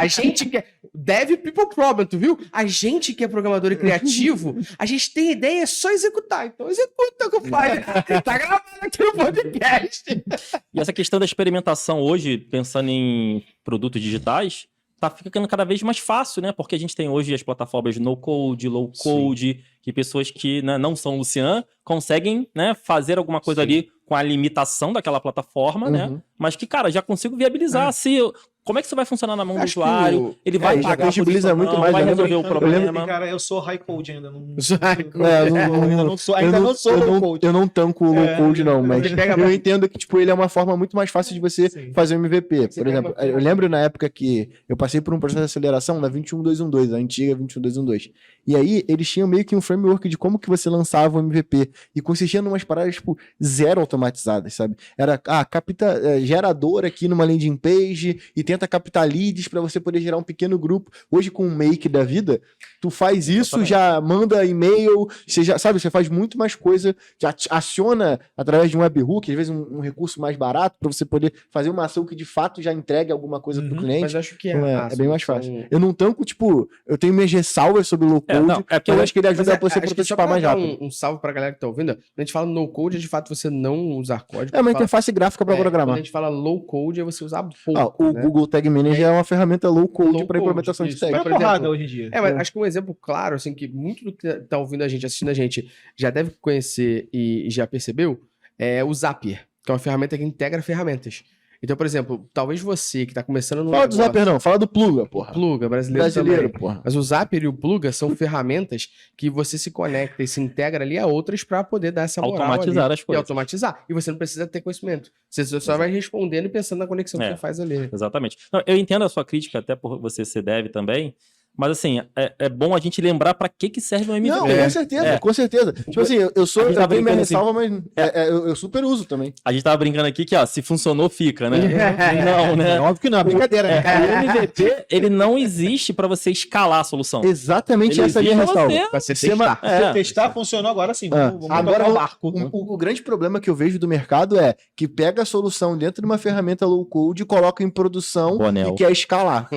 A gente quer... Dev people problem, tu viu? A gente que é programador e criativo, a gente tem ideia, é só executar. Então executa, compadre. Tá gravado aqui no podcast. E essa questão da experimentação hoje, pensando em produtos digitais, tá ficando cada vez mais fácil, né? Porque a gente tem hoje as plataformas no-code, low-code, que pessoas que, né, não são Lucian conseguem, né, fazer alguma coisa ali com a limitação daquela plataforma, né? Mas que, cara, já consigo viabilizar. Como é que isso vai funcionar na mão do usuário? Ele vai pagar por isso, muito não, mais, vai resolver o problema. Cara, eu sou high code ainda. Ainda não sou low code. Eu não tanco o low code, não, mas eu entendo que tipo, ele é uma forma muito mais fácil de você fazer um MVP. Por exemplo, eu lembro na época que eu passei por um processo de aceleração na 21212, a antiga 21212. E aí, eles tinham meio que um framework de como que você lançava o MVP. E consistia em umas paradas, tipo, zero automatizadas, sabe? Era, capta gerador aqui numa landing page e tenta captar leads para você poder gerar um pequeno grupo. Hoje, com o Make da vida, tu faz isso, já manda e-mail, você já, sabe, você faz muito mais coisa, já aciona através de um webhook, às vezes um recurso mais barato, para você poder fazer uma ação que de fato já entregue alguma coisa pro cliente. Mas acho que Então, é bem mais fácil. Eu não tanco, tipo, eu tenho minhas ressalvas sobre o low code, porque eu acho que ele ajuda você a acho que só prototipar pra mais dar rápido. um salve pra galera que tá ouvindo, quando a gente fala no code, é de fato você não usar código. É uma interface gráfica para Quando programar. a gente fala low code, é você usar pouco. O né? Google Tag Manager é uma ferramenta low code Low para code, implementação de isso. tag. É por porrada exemplo, hoje em dia. Mas acho que um exemplo claro, assim, que muito do que tá ouvindo a gente, assistindo a gente, já deve conhecer e já percebeu, é o Zapier, que é uma ferramenta que integra ferramentas. Então, por exemplo, talvez você que tá começando no Fala do Zapier não, fala do Pluga, porra. Pluga, brasileiro também. porra. Mas o Zapier e o Pluga são ferramentas que você se conecta e se integra ali a outras para poder dar essa moral Automatizar ali, as e coisas. automatizar. E você não precisa ter conhecimento. Você só vai respondendo e pensando na conexão que É. você faz ali. Exatamente. Não, eu entendo a sua crítica, até por você ser dev também, mas assim, é bom a gente lembrar pra que serve um MVP. Não, com certeza, com certeza. Tipo assim, eu sou, A gente tá eu tenho minha brincando assim. ressalva, mas eu super uso também. A gente tava brincando aqui que, ó, se funcionou, fica, né? Não, né? É óbvio que não, é brincadeira, né? O MVP, ele não existe pra você escalar a solução. Exatamente Ele essa é a minha existe pra ressalva. você- Pra você Você ma- testar. Se testar, funcionou agora sim. Vamos Agora, tocar o barco. o grande problema que eu vejo do mercado é que pega a solução dentro de uma ferramenta low code, coloca em produção Bonel. e quer escalar.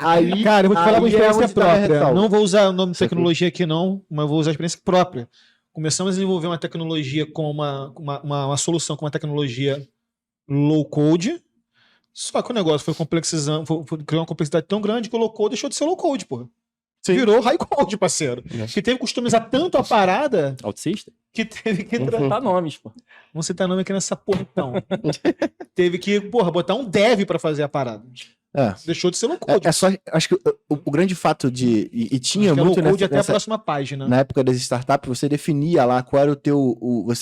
Aí Cara, eu vou te falar uma aí é experiência onde tá a minha própria. ressalva. Não vou usar o nome de tecnologia aqui, não, mas vou usar a experiência própria. Começamos a desenvolver uma tecnologia com uma solução com uma tecnologia low code. Só que o negócio foi complexizando, criou uma complexidade tão grande que o low code deixou de ser low code, porra. Virou high code, parceiro. Que teve que customizar tanto a parada Autissystem? que teve que Tá nomes, pô. Vamos citar nome aqui nessa porra, então. Teve que, porra, botar um dev pra fazer a parada. Deixou de ser low code. É só, acho que o grande fato de. E tinha Acho que é muito low code até a nessa, próxima página. na época das startups, você definia lá qual era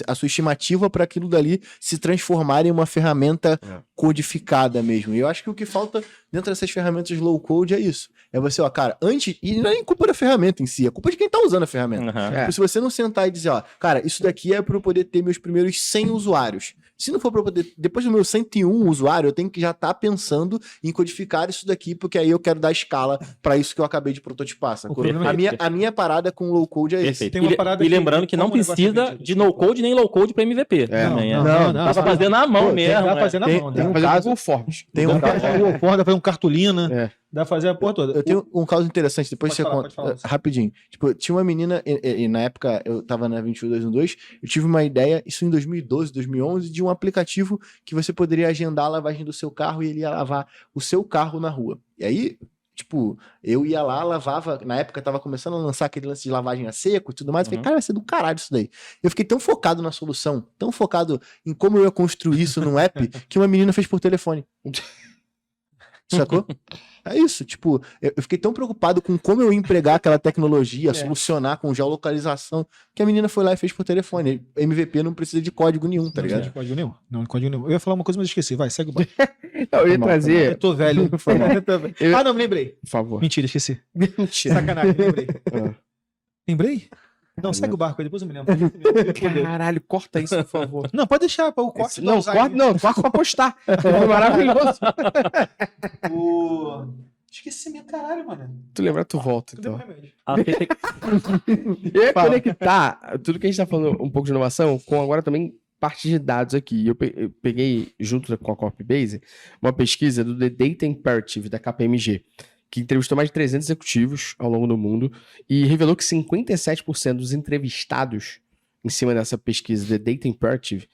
a sua estimativa para aquilo dali se transformar em uma ferramenta codificada mesmo. E eu acho que o que falta dentro dessas ferramentas low code é isso. É você, ó, cara, antes. E não é nem culpa da ferramenta em si, é culpa de quem tá usando a ferramenta. Uhum. É. Se você não sentar e dizer, ó, cara, isso daqui é para eu poder ter meus primeiros 100 usuários. Se não for para eu poder, depois do meu 101 usuário, eu tenho que já estar pensando em codificar isso daqui, porque aí eu quero dar escala para isso que eu acabei de prototipar, sacou? problema é A minha parada com low code é esse. Perfeito. Tem uma parada E lembrando que não como o negócio precisa é de no code nem low code pra MVP. também, não. Dá pra fazer na mão mesmo. Dá pra né? fazer na mão. tem Dá um pra Fazer caso- Google Forms. Tem um caso, fazer o Ford, dá pra fazer um cartolina. É. Dá pra fazer a porra toda. eu tenho um caso interessante, depois Pode você falar, conta. pode falar. Rapidinho. Tipo, tinha uma menina, e na época eu tava na 2212, eu tive uma ideia, isso em 2012, 2011, de um aplicativo que você poderia agendar a lavagem do seu carro e ele ia lavar o seu carro na rua. E aí, tipo, eu ia lá, lavava, na época tava começando a lançar aquele lance de lavagem a seco e tudo mais, eu falei, cara, vai ser do caralho isso daí. Eu fiquei tão focado na solução, tão focado em como eu ia construir isso num app, que uma menina fez por telefone. Sacou? É isso, tipo, eu fiquei tão preocupado com como eu ia empregar aquela tecnologia, solucionar com geolocalização, que a menina foi lá e fez por telefone. MVP não precisa de código nenhum, tá Não ligado? tem código nenhum. Não, código nenhum. Eu ia falar uma coisa, mas esqueci. Vai, segue o barco. Não, eu ia Eu trazer, tô velho. Foi mal. Eu- Ah, não, me lembrei. por favor. Mentira, esqueci. Mentira. Sacanagem, lembrei. Ah. Lembrei? Não, segue o barco aí, depois eu me lembro. Caralho, corta isso, por favor. Não, pode deixar, o corte Não, corta pra postar. Foi maravilhoso. Esqueci meu caralho, mano. Tu lembrar, tu volta, Cadê o então. remédio? Eu ia conectar tudo que a gente tá falando um pouco de inovação com agora também parte de dados aqui. Eu peguei, junto com a Copybase, uma pesquisa do The Data Imperative, da KPMG, que entrevistou mais de 300 executivos ao longo do mundo e revelou que 57% dos entrevistados em cima dessa pesquisa The Data Imperative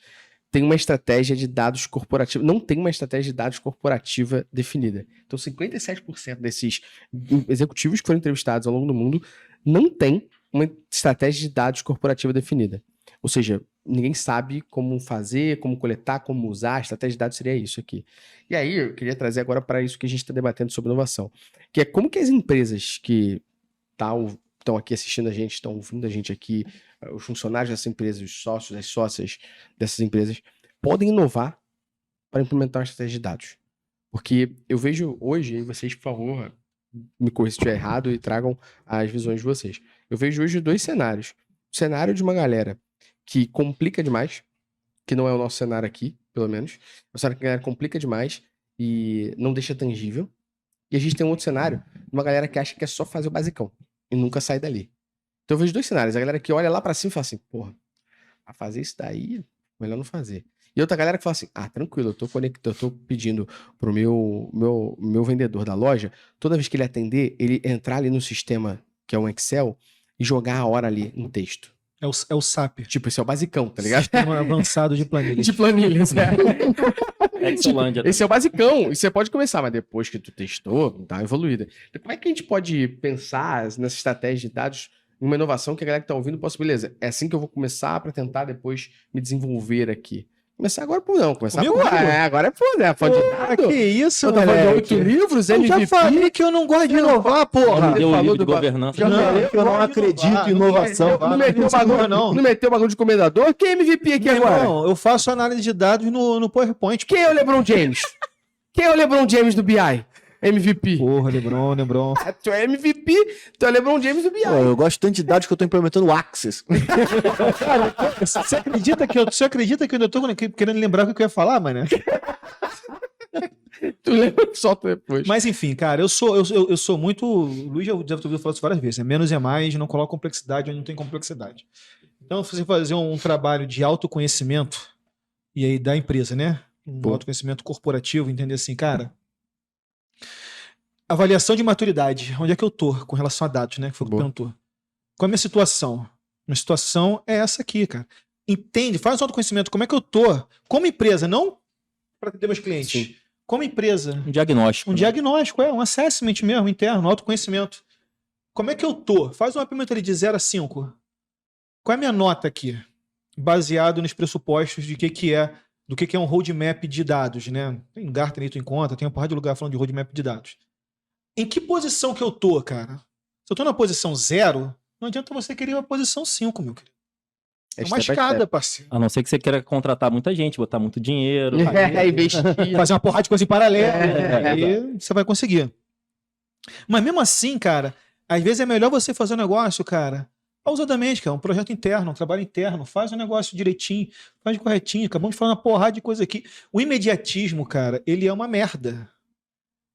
tem uma estratégia de dados corporativa, não tem uma estratégia de dados corporativa definida. Então, 57% desses executivos que foram entrevistados ao longo do mundo não tem uma estratégia de dados corporativa definida. Ou seja, ninguém sabe como fazer, como coletar, como usar. A estratégia de dados seria isso aqui. E aí, eu queria trazer agora para isso que a gente está debatendo sobre inovação, que é como que as empresas que estão aqui assistindo a gente, estão ouvindo a gente aqui, os funcionários dessas empresas, os sócios, as sócias dessas empresas, podem inovar para implementar uma estratégia de dados. Porque eu vejo hoje, e vocês, por favor, me corrijam se estiver errado e tragam as visões de vocês. Eu vejo hoje 2 cenários. O cenário de uma galera que complica demais, que não é o nosso cenário aqui, pelo menos. O cenário que a galera complica demais e não deixa tangível. E a gente tem um outro cenário de uma galera que acha que é só fazer o basicão e nunca sair dali. Então eu vejo 2 cenários. A galera que olha lá pra cima e fala assim, porra, pra fazer isso daí, melhor não fazer. E outra galera que fala assim, tranquilo, eu tô conectado, eu tô pedindo pro meu vendedor da loja, toda vez que ele atender, ele entrar ali no sistema, que é um Excel, e jogar a hora ali em texto. É o SAP. Tipo, esse é o basicão, tá ligado? Sistema avançado de planilhas. De planilhas, né? Excelândia. Esse é o basicão, e você pode começar, mas depois que tu testou, dá uma evoluída. Então, como é que a gente pode pensar nessa estratégia de dados, uma inovação que a galera que tá ouvindo possa, beleza, é assim que eu vou começar pra tentar depois me desenvolver aqui. Começar agora por não, começar Comigo? agora é por, né? Pode Que isso, eu tava falando de moleque? 8 livros, Eu MVP. já falei que eu não gosto de inovar, porra. Deu o falou livro de do governança. Já falei que eu não acredito em inovação. Não meteu o bagulho, não meteu o bagulho de comendador? Quem é MVP aqui Meu agora? irmão, eu faço análise de dados no PowerPoint. Quem é o LeBron James? Quem é o LeBron James do BI? MVP. Porra, Lebron. Tu é MVP, tu é LeBron James do BI. Pô, eu gosto tanto de dados que eu tô implementando o Access. Você acredita que eu ainda tô querendo lembrar o que eu ia falar, mano? Tu lembra que solta depois. Mas enfim, cara, eu sou muito. O Luiz já deve ter ouvido falar isso várias vezes, né? Menos é mais, não coloca complexidade onde não tem complexidade. Então, se você fazer um trabalho de autoconhecimento, e aí da empresa, né? Autoconhecimento corporativo, entender assim, cara. Avaliação de maturidade. Onde é que eu tô com relação a dados, né? Que foi o que perguntou. Qual é a minha situação? Minha situação é essa aqui, cara. Entende, faz um autoconhecimento. Como é que eu tô? Como empresa, não para atender meus clientes. Sim. Como empresa. Um diagnóstico. Um né? diagnóstico, um assessment mesmo, interno, autoconhecimento. Como é que eu tô? Faz um mapeamento ali de 0 a 5. Qual é a minha nota aqui? Baseado nos pressupostos de do que é um roadmap de dados, né? Tem um Gartner aí tu encontra, tem uma porrada de lugar falando de roadmap de dados. Em que posição que eu tô, cara? Se eu tô na posição 0, não adianta você querer uma posição 5, meu querido. É uma escada, parceiro. A não ser que você queira contratar muita gente, botar muito dinheiro. Investir. Fazer uma porrada de coisa em paralelo. Aí você vai conseguir. Mas mesmo assim, cara, às vezes é melhor você fazer um negócio, cara, pausadamente, cara, um projeto interno, um trabalho interno, faz um negócio direitinho, faz corretinho, acabamos de falar uma porrada de coisa aqui. O imediatismo, cara, ele é uma merda.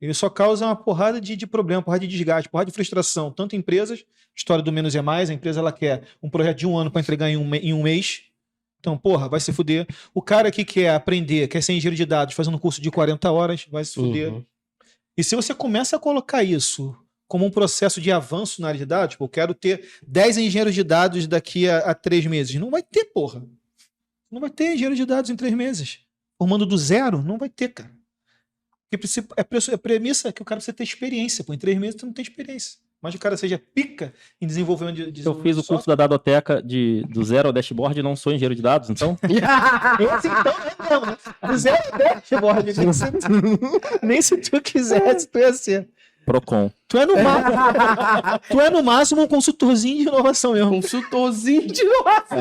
Ele só causa uma porrada de problema, porrada de desgaste, porrada de frustração. Tanto em empresas, história do menos é mais, a empresa ela quer um projeto de 1 ano para entregar em um mês. Então, porra, vai se fuder. O cara que quer aprender, quer ser engenheiro de dados, fazendo um curso de 40 horas, vai se fuder. E se você começa a colocar isso como um processo de avanço na área de dados, tipo, eu quero ter 10 engenheiros de dados daqui a 3 meses. Não vai ter, porra. Não vai ter engenheiro de dados em 3 meses. Formando do zero, não vai ter, cara. Porque a premissa é que o cara precisa ter experiência. Pô, em 3 meses você não tem experiência. Mas o cara seja pica em desenvolvimento de Eu fiz o curso da Dadoteca do zero ao dashboard e não sou engenheiro de dados, então. Esse então é mesmo, né? Do zero ao dashboard. Nem se tu quisesse, tu ia ser. Procon. Tu é no máximo um consultorzinho de inovação mesmo. Consultorzinho de inovação.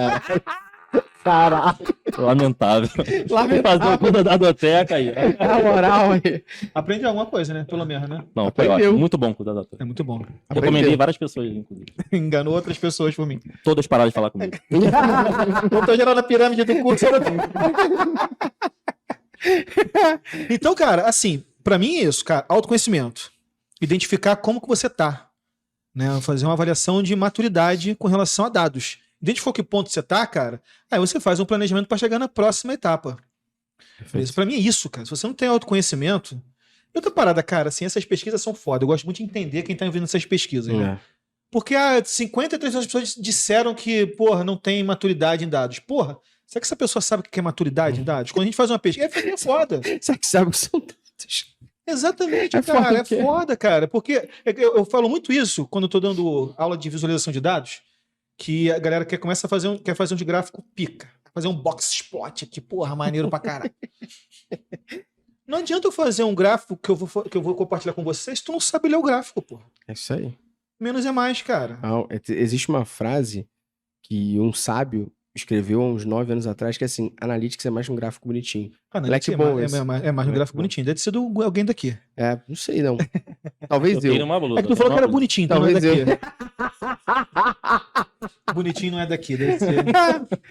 Caraca. Lamentável. Fazer o curso da Dadoteca aí. Na moral, aí. Aprende alguma coisa, né? Pelo menos, né? Não, foi Aprendeu. ótimo. Muito bom o curso da Dadoteca. É muito bom. Recomendei várias pessoas, inclusive. Enganou outras pessoas por mim. Todas pararam de falar comigo. Botou geral na pirâmide do curso. Então, cara, assim, pra mim é isso, cara. Autoconhecimento. Identificar como que você tá. Né? Fazer uma avaliação de maturidade com relação a dados. Identificou que ponto você tá, cara, aí você faz um planejamento para chegar na próxima etapa. Isso, pra mim é isso, cara. Se você não tem autoconhecimento... E outra parada, cara, assim, essas pesquisas são foda. Eu gosto muito de entender quem tá ouvindo essas pesquisas. Né? Porque 53 pessoas disseram que, porra, não tem maturidade em dados. Porra, será que essa pessoa sabe o que é maturidade em dados? Quando a gente faz uma pesquisa, é foda. Será que sabe o que são dados? Exatamente, cara. É foda, cara. Porque eu falo muito isso quando eu tô dando aula de visualização de dados, que a galera quer fazer um de gráfico pica. Fazer um box spot aqui, porra, maneiro pra caralho. Não adianta eu fazer um gráfico que eu vou compartilhar com vocês se tu não sabe ler o gráfico, porra. É isso aí. Menos é mais, cara. Existe uma frase que um sábio escreveu há uns 9 anos atrás, que é assim, Analytics é mais um gráfico bonitinho. É mais um gráfico bonitinho. Deve ser de alguém daqui. Não sei não. Talvez eu. tenho uma blusa. É que tu falou que era uma blusa. bonitinho, então não é Talvez daqui. Bonitinho não é daqui, deve ser.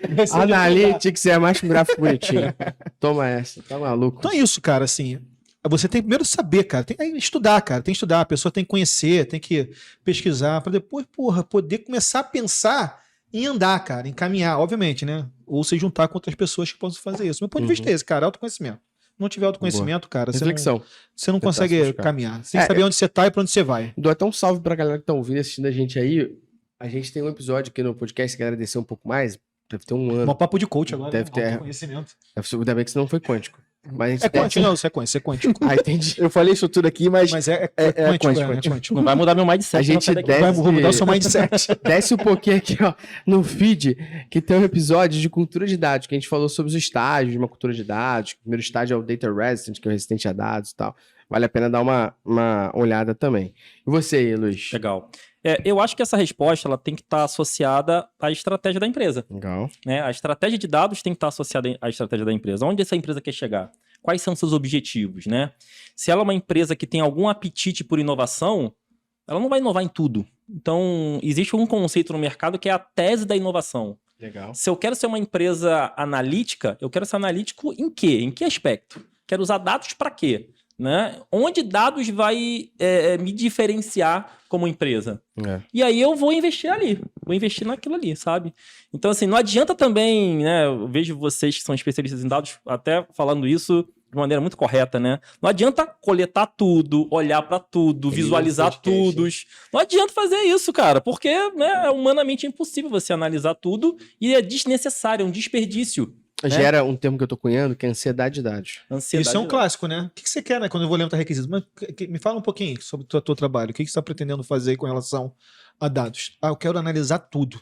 Deve ser Analytics é mais que um gráfico bonitinho. Toma essa, tá maluco. Então é isso, cara, assim. Você tem que primeiro saber, cara. Tem que estudar, cara. Tem que estudar. A pessoa tem que conhecer, tem que pesquisar, para depois, porra, poder começar a pensar em andar, cara, em caminhar, obviamente, né? Ou se juntar com outras pessoas que possam fazer isso. Meu ponto de vista é esse, cara, autoconhecimento. Não tiver autoconhecimento, cara, Reflexão. você não Tentar consegue se buscar. caminhar. Você tem que saber onde você tá e pra onde você vai. Dou até um salve pra galera que tá ouvindo e assistindo a gente aí. A gente tem um episódio aqui no podcast que a galera desceu um pouco mais. Deve ter um ano. Um papo de coach agora, Deve ter. autoconhecimento. Ainda bem que isso não foi quântico. Mas a gente É quântico, não, isso é quântico. Ah, entendi. Eu falei isso tudo aqui, mas Mas é quântico, quântico. Não vai mudar meu mindset. A gente não, sai daqui. deve- Vou mudar o seu mindset. Desce um pouquinho aqui, ó, no feed, que tem um episódio de cultura de dados, que a gente falou sobre os estágios de uma cultura de dados. O primeiro estágio é o Data Resident, que é o resistente a dados e tal. Vale a pena dar uma olhada também. E você aí, Luiz? Legal. Eu acho que essa resposta ela tem que estar associada à estratégia da empresa. Legal. Né? A estratégia de dados tem que estar associada à estratégia da empresa. Onde essa empresa quer chegar? Quais são seus objetivos? Né? Se ela é uma empresa que tem algum apetite por inovação, ela não vai inovar em tudo. Então, existe um conceito no mercado que é a tese da inovação. Legal. Se eu quero ser uma empresa analítica, eu quero ser analítico em quê? Em que aspecto? Quero usar dados para quê? Né? Onde dados vai me diferenciar como empresa? E aí eu vou investir ali, vou investir naquilo ali, sabe? Então, assim, não adianta também, né? Eu vejo vocês que são especialistas em dados até falando isso de maneira muito correta, né? Não adianta coletar tudo, olhar para tudo, visualizar tudo. Não adianta fazer isso, cara, porque né, é humanamente impossível você analisar tudo e é desnecessário, é um desperdício. Gera um termo que eu tô cunhando, que é ansiedade de dados. Ansiedade Isso é um de clássico, né? O que você quer, né? Quando eu vou levantar requisitos. Mas me fala um pouquinho sobre o teu trabalho. O que você está pretendendo fazer com relação a dados? Eu quero analisar tudo.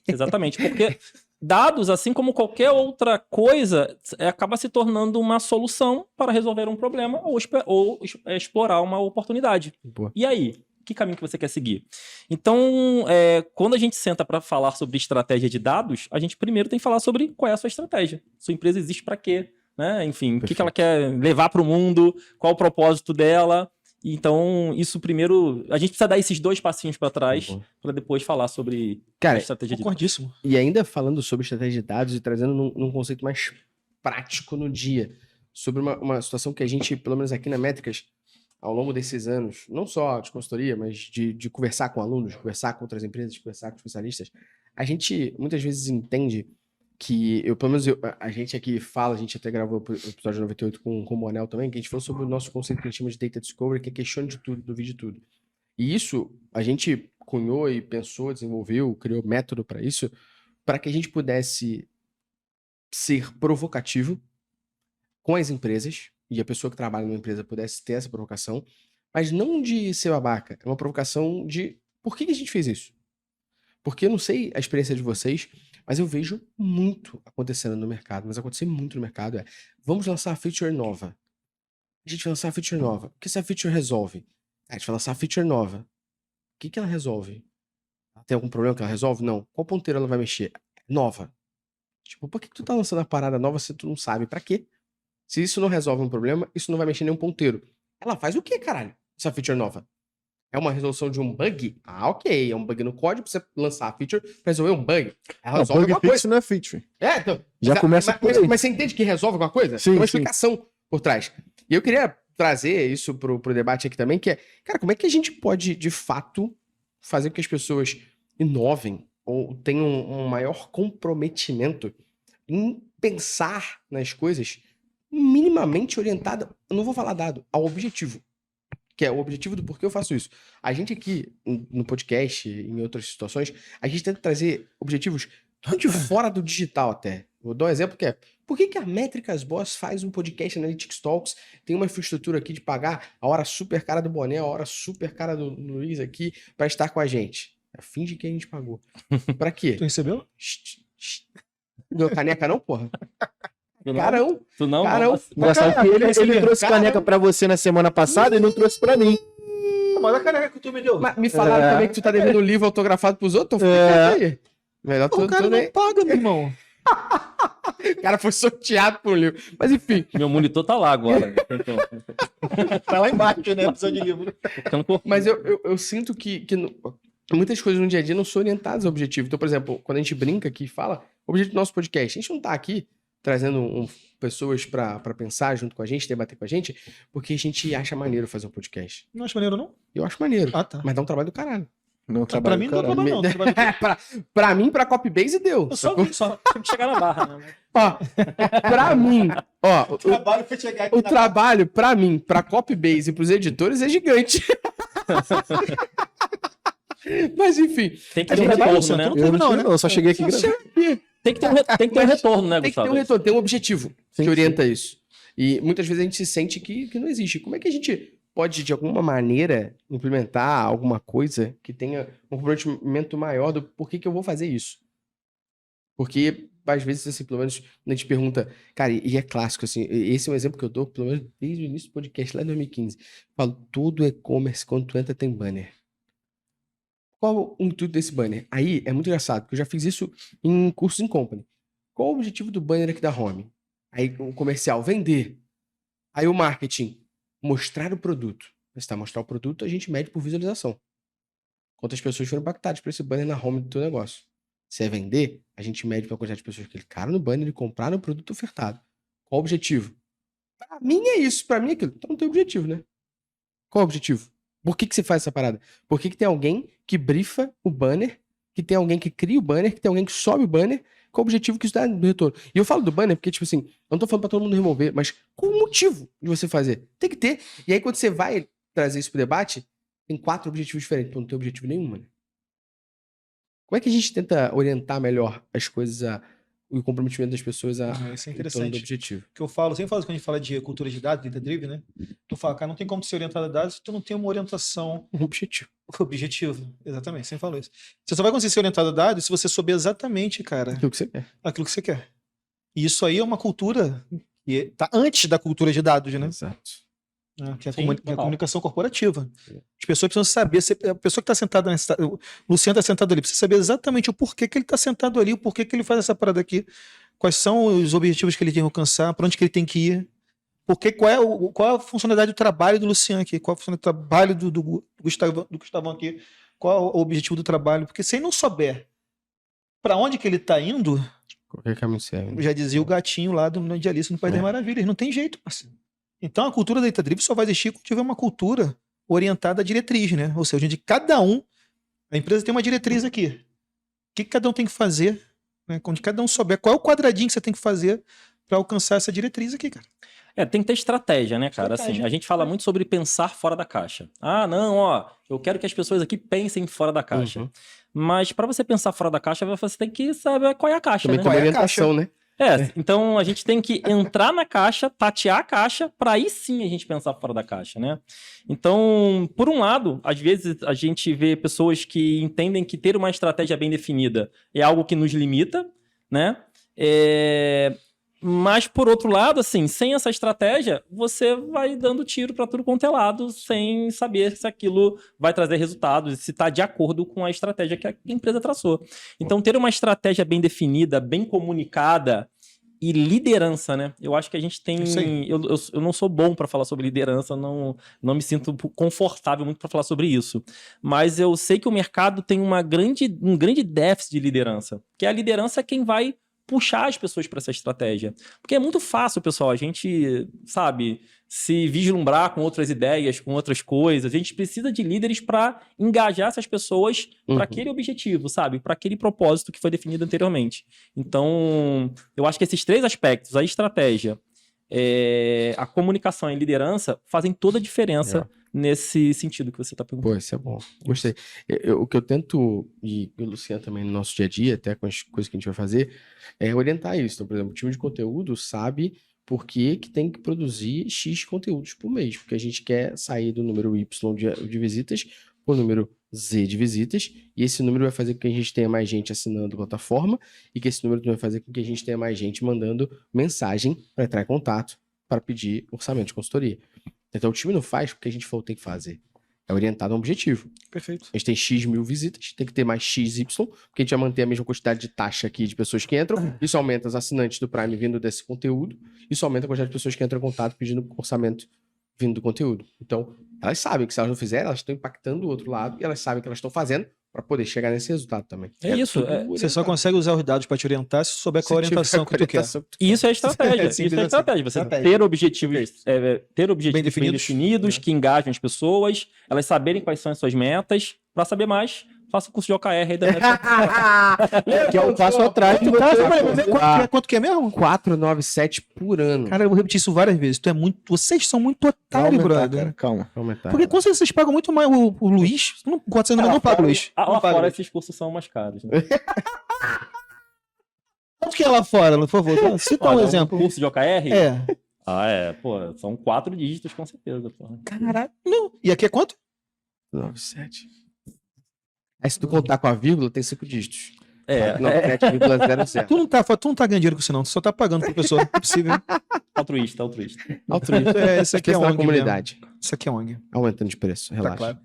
Exatamente, porque dados, assim como qualquer outra coisa, acaba se tornando uma solução para resolver um problema ou explorar uma oportunidade. Boa. E aí? Que caminho que você quer seguir? Então, quando a gente senta para falar sobre estratégia de dados, a gente primeiro tem que falar sobre qual é a sua estratégia. Sua empresa existe para quê? Né? Enfim, o que ela quer levar para o mundo, qual o propósito dela. Então, isso primeiro... A gente precisa dar esses 2 passinhos para trás para depois falar sobre a estratégia de dados. Concordíssimo. E ainda falando sobre estratégia de dados e trazendo num conceito mais prático no dia, sobre uma situação que a gente, pelo menos aqui na Métricas, ao longo desses anos, não só de consultoria, mas de conversar com alunos, conversar com outras empresas, conversar com especialistas, a gente muitas vezes entende que, a gente aqui fala, a gente até gravou o episódio 98 com o Monel também, que a gente falou sobre o nosso conceito que a gente chama de Data Discovery, que é questione de tudo, duvide de tudo. E isso, a gente cunhou e pensou, desenvolveu, criou método para isso, para que a gente pudesse ser provocativo com as empresas, e a pessoa que trabalha numa empresa pudesse ter essa provocação, mas não de ser babaca, é uma provocação de por que a gente fez isso? Porque eu não sei a experiência de vocês, mas eu vejo muito acontecendo no mercado, mas acontecer muito no mercado vamos lançar uma feature nova. A gente vai lançar uma feature nova. O que essa feature resolve? A gente vai lançar uma feature nova. O que ela resolve? Tem algum problema que ela resolve? Não. Qual ponteiro ela vai mexer? Nova. Tipo, por que tu tá lançando a parada nova se tu não sabe? Pra quê? Se isso não resolve um problema, isso não vai mexer em nenhum ponteiro. Ela faz o quê, caralho? Essa feature nova? É uma resolução de um bug? Ah, ok. É um bug no código pra você lançar a feature pra resolver um bug. Ela resolve bug alguma fix coisa. não é feature. Então, Já começa por aí. mas você entende que resolve alguma coisa? Sim, Tem uma sim. explicação por trás. E eu queria trazer isso pro debate aqui também, que é, cara, como é que a gente pode, de fato, fazer com que as pessoas inovem ou tenham um maior comprometimento em pensar nas coisas minimamente orientada, eu não vou falar dado, ao objetivo. Que é o objetivo do porquê eu faço isso. A gente aqui, no podcast, em outras situações, a gente tenta trazer objetivos de fora do digital até. Vou dar um exemplo que é, por que a Métricas Boss faz um podcast Analytics Talks, tem uma infraestrutura aqui de pagar a hora super cara do Boné, a hora super cara do Luiz aqui, pra estar com a gente? Finge que a gente pagou. Pra quê? Tu recebeu? Não, caneca não, porra? Carão! Tu não? Carão! Engraçado que ele trouxe caneca pra você na semana passada e não trouxe pra mim. Mas a caneca que tu me deu. Mas me falaram também que tu tá devendo um livro autografado pros outros, então fica quieto aí. Melhor O cara não paga, meu irmão. O cara foi sorteado por um livro. Mas enfim. Meu monitor tá lá agora. Tá lá embaixo, né? Opção de livro. Mas eu sinto que muitas coisas no dia a dia não são orientadas ao objetivo. Então, por exemplo, quando a gente brinca aqui e fala, o objetivo do nosso podcast, a gente não tá aqui trazendo pessoas pra pensar junto com a gente, debater com a gente, porque a gente acha maneiro fazer um podcast. Não acho maneiro, não? Eu acho maneiro. Ah, tá. Mas dá um trabalho do caralho. Não Pra trabalho, mim não dá caralho. problema, não. Pra mim, pra Copybase, deu. Eu só sacou? vi, só. Tem que chegar na barra, né? Ó, pra mim, ó, Trabalho foi chegar aqui o trabalho, pra mim, pra Copybase e pros editores é gigante. Mas enfim, Tem que A ter um gente vai, retorno, né? Santo, Eu não, Não, tive, não, eu só cheguei aqui gravando. Tem que ter um retorno, né, tem que ter Gustavo? um retorno, tem um objetivo Sim, que orienta isso. E muitas vezes a gente se sente que não existe. Como é que a gente pode, de alguma maneira, implementar alguma coisa que tenha um comprometimento maior do porquê que eu vou fazer isso? Porque, às vezes, assim, pelo menos, quando a gente pergunta, cara, e é clássico, assim, esse é um exemplo que eu dou, pelo menos desde o início do podcast, lá em 2015. Eu falo, todo e-commerce, quando tu entra, tem banner. Qual o intuito desse banner? Aí, é muito engraçado, porque eu já fiz isso em cursos em company. Qual o objetivo do banner aqui da home? Aí, o comercial, vender. Aí, o marketing, mostrar o produto. Mas tá, mostrar o produto, a gente mede por visualização. Quantas pessoas foram impactadas por esse banner na home do teu negócio? Se é vender, a gente mede pela quantidade de pessoas que clicaram no banner e compraram o produto ofertado. Qual o objetivo? Pra mim é isso, pra mim é aquilo. Então não tem objetivo, né? Qual o objetivo? Por que você faz essa parada? Por que tem alguém que brifa o banner, que tem alguém que cria o banner, que tem alguém que sobe o banner? Qual o objetivo que isso dá no retorno? E eu falo do banner porque, tipo assim, eu não tô falando pra todo mundo remover, mas qual o motivo de você fazer? Tem que ter. E aí quando você vai trazer isso pro debate, tem 4 objetivos diferentes. Pô, não tem objetivo nenhum, mano. Como é que a gente tenta orientar melhor as coisas, o comprometimento das pessoas Isso é em torno do interessante. objetivo? Que eu falo, sempre falo quando a gente fala de cultura de dados, data driven, né? Tu fala, cara, não tem como ser orientado a dados se tu não tem uma orientação Um objetivo. objetiva. Exatamente, sempre falo isso. Você só vai conseguir ser orientado a dados se você souber exatamente, cara, Aquilo que você quer. aquilo que você quer. E isso aí é uma cultura que tá antes da cultura de dados, né? Exato. Que é a Sim, que é a total. comunicação corporativa. As pessoas precisam saber, a pessoa que está sentada nessa. O Luciano está sentado ali, precisa saber exatamente o porquê que ele está sentado ali, o porquê que ele faz essa parada aqui, quais são os objetivos que ele tem que alcançar, para onde que ele tem que ir, qual é a funcionalidade do trabalho do Luciano aqui, qual é a funcionalidade do trabalho do Gustavão aqui, qual é o objetivo do trabalho, porque se ele não souber para onde que ele está indo, Qualquer caminho serve. já dizia o gatinho lá do Idealista no País das Maravilhas, não tem jeito, parceiro. Então a cultura da Data Driven só vai existir quando tiver uma cultura orientada à diretriz, né? Ou seja, onde cada um, a empresa tem uma diretriz aqui. O que cada um tem que fazer, né? Quando cada um souber qual é o quadradinho que você tem que fazer para alcançar essa diretriz aqui, cara. Tem que ter estratégia, né, cara? Assim, Estratégia. a gente fala muito sobre pensar fora da caixa. Ah, não, ó, eu quero que as pessoas aqui pensem fora da caixa. Uhum. Mas para você pensar fora da caixa, você tem que saber qual é a caixa, Também né? tem uma Qual é a orientação, né? Então a gente tem que entrar na caixa, tatear a caixa, para aí sim a gente pensar fora da caixa, né? Então, por um lado, às vezes a gente vê pessoas que entendem que ter uma estratégia bem definida é algo que nos limita, né? Mas, por outro lado, assim, sem essa estratégia, você vai dando tiro para tudo quanto é lado, sem saber se aquilo vai trazer resultados, se está de acordo com a estratégia que a empresa traçou. Então, ter uma estratégia bem definida, bem comunicada e liderança, né? Eu acho que a gente tem... Isso aí. Eu não sou bom para falar sobre liderança, não me sinto confortável muito para falar sobre isso. Mas eu sei que o mercado tem um grande déficit de liderança, que a liderança é quem vai puxar as pessoas para essa estratégia. Porque é muito fácil, pessoal, a gente, sabe, se vislumbrar com outras ideias, com outras coisas. A gente precisa de líderes para engajar essas pessoas para aquele objetivo, sabe? Para aquele propósito que foi definido anteriormente. Então, eu acho que esses 3 aspectos, a estratégia, a comunicação e a liderança, fazem toda a diferença nesse sentido que você está perguntando. Pô, isso é bom. Gostei. O que eu tento, e o Luciano também no nosso dia a dia, até com as coisas que a gente vai fazer, é orientar isso. Então, por exemplo, o time de conteúdo sabe por que tem que produzir X conteúdos por mês, porque a gente quer sair do número Y de visitas para o número Z de visitas, e esse número vai fazer com que a gente tenha mais gente assinando a plataforma, e que esse número vai fazer com que a gente tenha mais gente mandando mensagem para entrar em contato, para pedir orçamento de consultoria. Então o time não faz porque a gente falou que tem que fazer. É orientado a um objetivo. Perfeito. A gente tem X mil visitas, tem que ter mais XY, porque a gente vai manter a mesma quantidade de taxa aqui de pessoas que entram. Isso aumenta os assinantes do Prime vindo desse conteúdo. Isso aumenta a quantidade de pessoas que entram em contato pedindo orçamento vindo do conteúdo. Então, elas sabem que se elas não fizerem, elas estão impactando o outro lado e elas sabem que elas estão fazendo para poder chegar nesse resultado também. É isso. Você só consegue usar os dados para te orientar se souber qual a orientação que tu quer. E isso é estratégia. Isso é estratégia. Você ter objetivos, bem definidos, que engajam as pessoas, elas saberem quais são as suas metas. Para saber mais, faça o curso de OKR aí da Que é o passo atrás de Quanto que é mesmo? 497 por ano. Cara, eu vou repetir isso várias vezes. Vocês são muito otários, brother. Cara, calma. Porque quando vocês pagam muito mais o Luiz, você não paga o Luiz. Lá fora esses cursos são mais caros. Né? Quanto que é lá fora, por favor? Cita um exemplo. Curso de OKR? É. Pô, são 4 dígitos com certeza. Pô. Caralho. E aqui é quanto? 97. Aí se tu contar com a vírgula, tem 5 dígitos. 97,00. Tu não tá ganhando dinheiro com isso, não. Tu só tá pagando pro pessoal. Não é possível. Altruísta. Isso aqui é na ONG. comunidade. Isso aqui é ONG. Aumentando de preço, relaxa. Tá claro.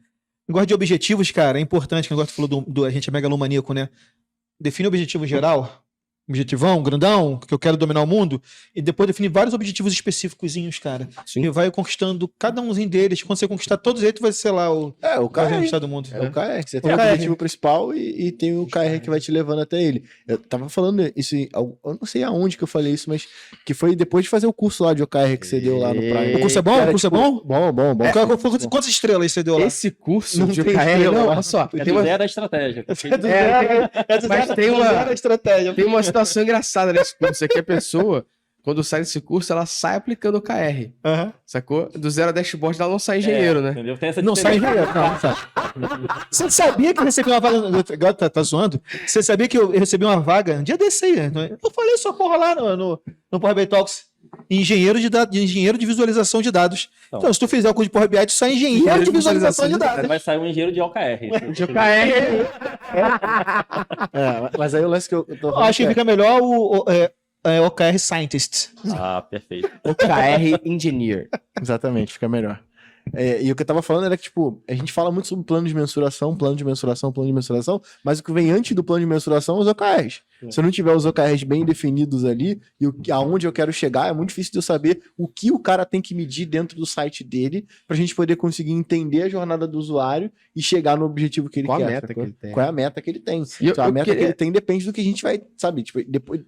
Negócio de objetivos, cara, é importante. Que o negócio falou a gente é megalomaníaco, né? Define o objetivo geral. Objetivão, grandão, que eu quero dominar o mundo, e depois definir vários objetivos específicos, cara. Sim. E vai conquistando cada umzinho deles. Quando você conquistar todos eles, tu vai ser lá o KR do mundo. É o KR. Você tem o objetivo principal e tem o KR que vai te levando até ele. Eu tava falando isso, eu não sei aonde que eu falei isso, mas que foi depois de fazer o curso lá de OKR que você deu lá no Prime. O curso é bom? Cara, O curso é bom? Bom. Quantas estrelas você deu lá? Esse curso Não de tem OKR, estrela, não, né? olha só. É do zero a estratégia. Mas tem uma situação engraçada nesse curso. É que a pessoa, quando sai desse curso, ela sai aplicando o KR. Sacou? Do zero a dashboard, ela não sai engenheiro, né? Entendeu? Tem essa Não sai engenheiro, não sai. Você sabia que eu recebi uma vaga. Agora tá zoando? Você sabia que eu recebi uma vaga um dia desse aí, né? Eu falei essa porra lá no Power BI Talks. Engenheiro de visualização de dados. Então, se tu fizer o curso de Power BI, tu sai engenheiro de visualização de dados. Vai sair um engenheiro de OKR. De OKR. Mas aí o lance que eu tô falando. Acho que fica melhor o OKR Scientist. Perfeito. OKR Engineer. Exatamente, fica melhor. E o que eu tava falando era que, tipo, a gente fala muito sobre plano de mensuração, mas o que vem antes do plano de mensuração são os OKRs. Se eu não tiver os OKRs bem definidos ali, e aonde eu quero chegar, é muito difícil de eu saber o que o cara tem que medir dentro do site dele, pra gente poder conseguir entender a jornada do usuário e chegar no objetivo que ele Qual quer. a meta que ele tem? Qual é a meta que ele tem? E Então, a meta que ele tem depende do que a gente vai, sabe? Tipo,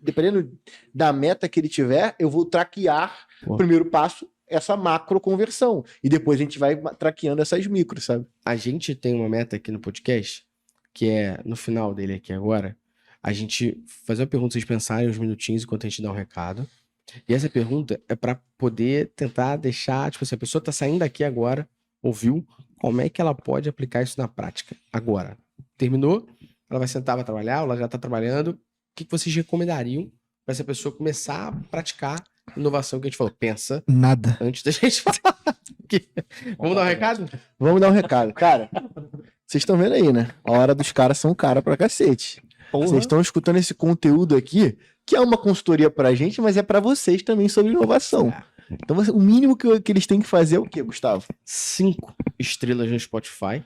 dependendo da meta que ele tiver, eu vou traquear o primeiro passo, essa macro conversão. E depois a gente vai traqueando essas micros, sabe? A gente tem uma meta aqui no podcast, que é, no final dele aqui agora, a gente fazer uma pergunta, vocês pensarem uns minutinhos enquanto a gente dá um recado. E essa pergunta é para poder tentar deixar, tipo assim, a pessoa tá saindo daqui agora, ouviu, como é que ela pode aplicar isso na prática agora? Terminou, ela vai sentar, vai trabalhar, ou ela já tá trabalhando. O que vocês recomendariam para essa pessoa começar a praticar inovação que a gente falou? Pensa Nada. antes da gente falar. Vamos dar um recado? Vamos dar um recado. Cara, vocês estão vendo aí, né? A hora dos caras são cara pra cacete. Vocês estão escutando esse conteúdo aqui, que é uma consultoria pra gente, mas é pra vocês também sobre inovação. Então, o mínimo que eles têm que fazer é o quê, Gustavo? 5 estrelas no Spotify,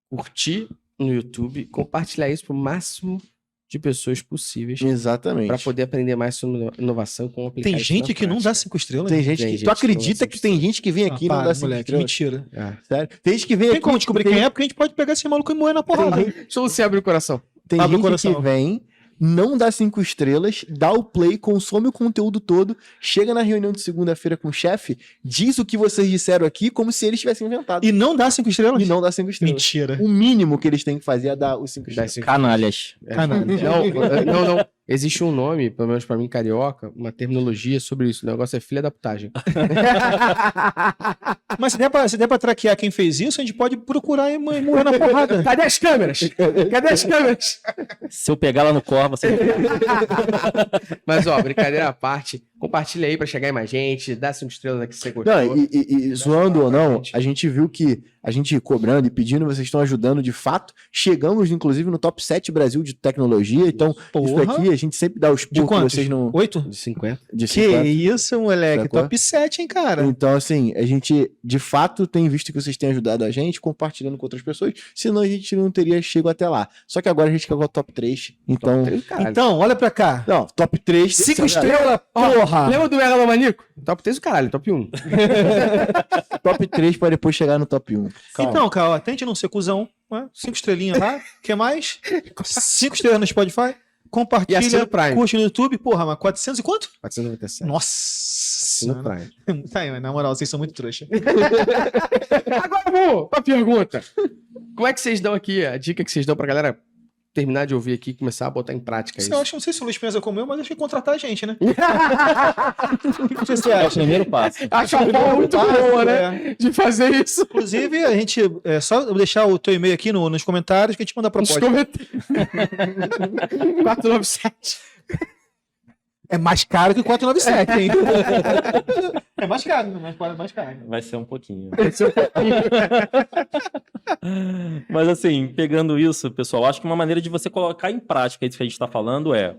curtir no YouTube, compartilhar isso pro máximo de pessoas possíveis Exatamente. para poder aprender mais sobre inovação com aplicar Tem isso gente na que não dá prática. 5 estrelas? Tem gente Tem que... gente Tu que acredita não que tem gente que vem aqui e não dá 5 moleque, estrelas? mentira. Sério? Tem gente que vem Tem aqui... como descobrir quem é, porque a gente pode pegar esse maluco e moer na porrada. Deixa você abrir o coração. Tem Abre o gente coração. que vem, não dá 5 estrelas, dá o play, consome o conteúdo todo, chega na reunião de segunda-feira com o chefe, diz o que vocês disseram aqui como se eles tivessem inventado. E não dá 5 estrelas? E não dá 5 estrelas. Mentira. O mínimo que eles têm que fazer é dar os 5 Dá estrelas. 5 Canalhas. Caralho. Não. Existe um nome, pelo menos pra mim, carioca, uma terminologia sobre isso. O negócio é filha da putagem. Mas se der pra traquear quem fez isso, a gente pode procurar e moer na porrada. Cadê as câmeras? Cadê as câmeras? Se eu pegar lá no Corva, você... Mas, ó, brincadeira à parte, Compartilha aí pra chegar em mais gente, dá 5 estrelas aqui se você gostou. Não, e zoando ou não, a gente viu que a gente cobrando e pedindo, vocês estão ajudando de fato. Chegamos, inclusive, no top 7 Brasil de tecnologia. Então, isso aqui a gente sempre dá os De pulos que quantos? vocês não. 8? De 50. De Que 50. isso, moleque. Sacou? Top 7, hein, cara? Então, assim, a gente de fato tem visto que vocês têm ajudado a gente, compartilhando com outras pessoas, senão a gente não teria chegado até lá. Só que agora a gente quer o top 3. Então. Top 3, caralho. Então, olha pra cá. Não, top 3. 5 estrelas, Ó, porra! Lembra do Megalomaníaco? Top 3 o caralho, top 1. Top 3 para depois chegar no top 1. Calma. Então, cara, ó, tente não ser cuzão. 5 estrelinhas lá. O que mais? 5 estrelas no Spotify. E assina Compartilha, o Prime. curte no YouTube. Porra, mas 400 e quanto? 497. Nossa! Assina o Prime. Tá aí, mas na moral, vocês são muito trouxa. Agora vamos pra pergunta. Como é que vocês dão aqui, a dica que vocês dão pra galera terminar de ouvir aqui e começar a botar em prática isso? Eu acho, não sei se o Luiz pensa como eu, mas acho que contratar a gente, né? O que você É o acha? primeiro passo. Acho uma forma muito boa, né? De fazer isso. Inclusive, a gente. É só deixar o teu e-mail aqui nos comentários que a gente manda a Nos proposta. comentários. 497. É mais caro que o 497, hein? É mais caro, né? Mais caro. Vai ser um pouquinho. Mas assim, pegando isso, pessoal, acho que uma maneira de você colocar em prática isso que a gente está falando é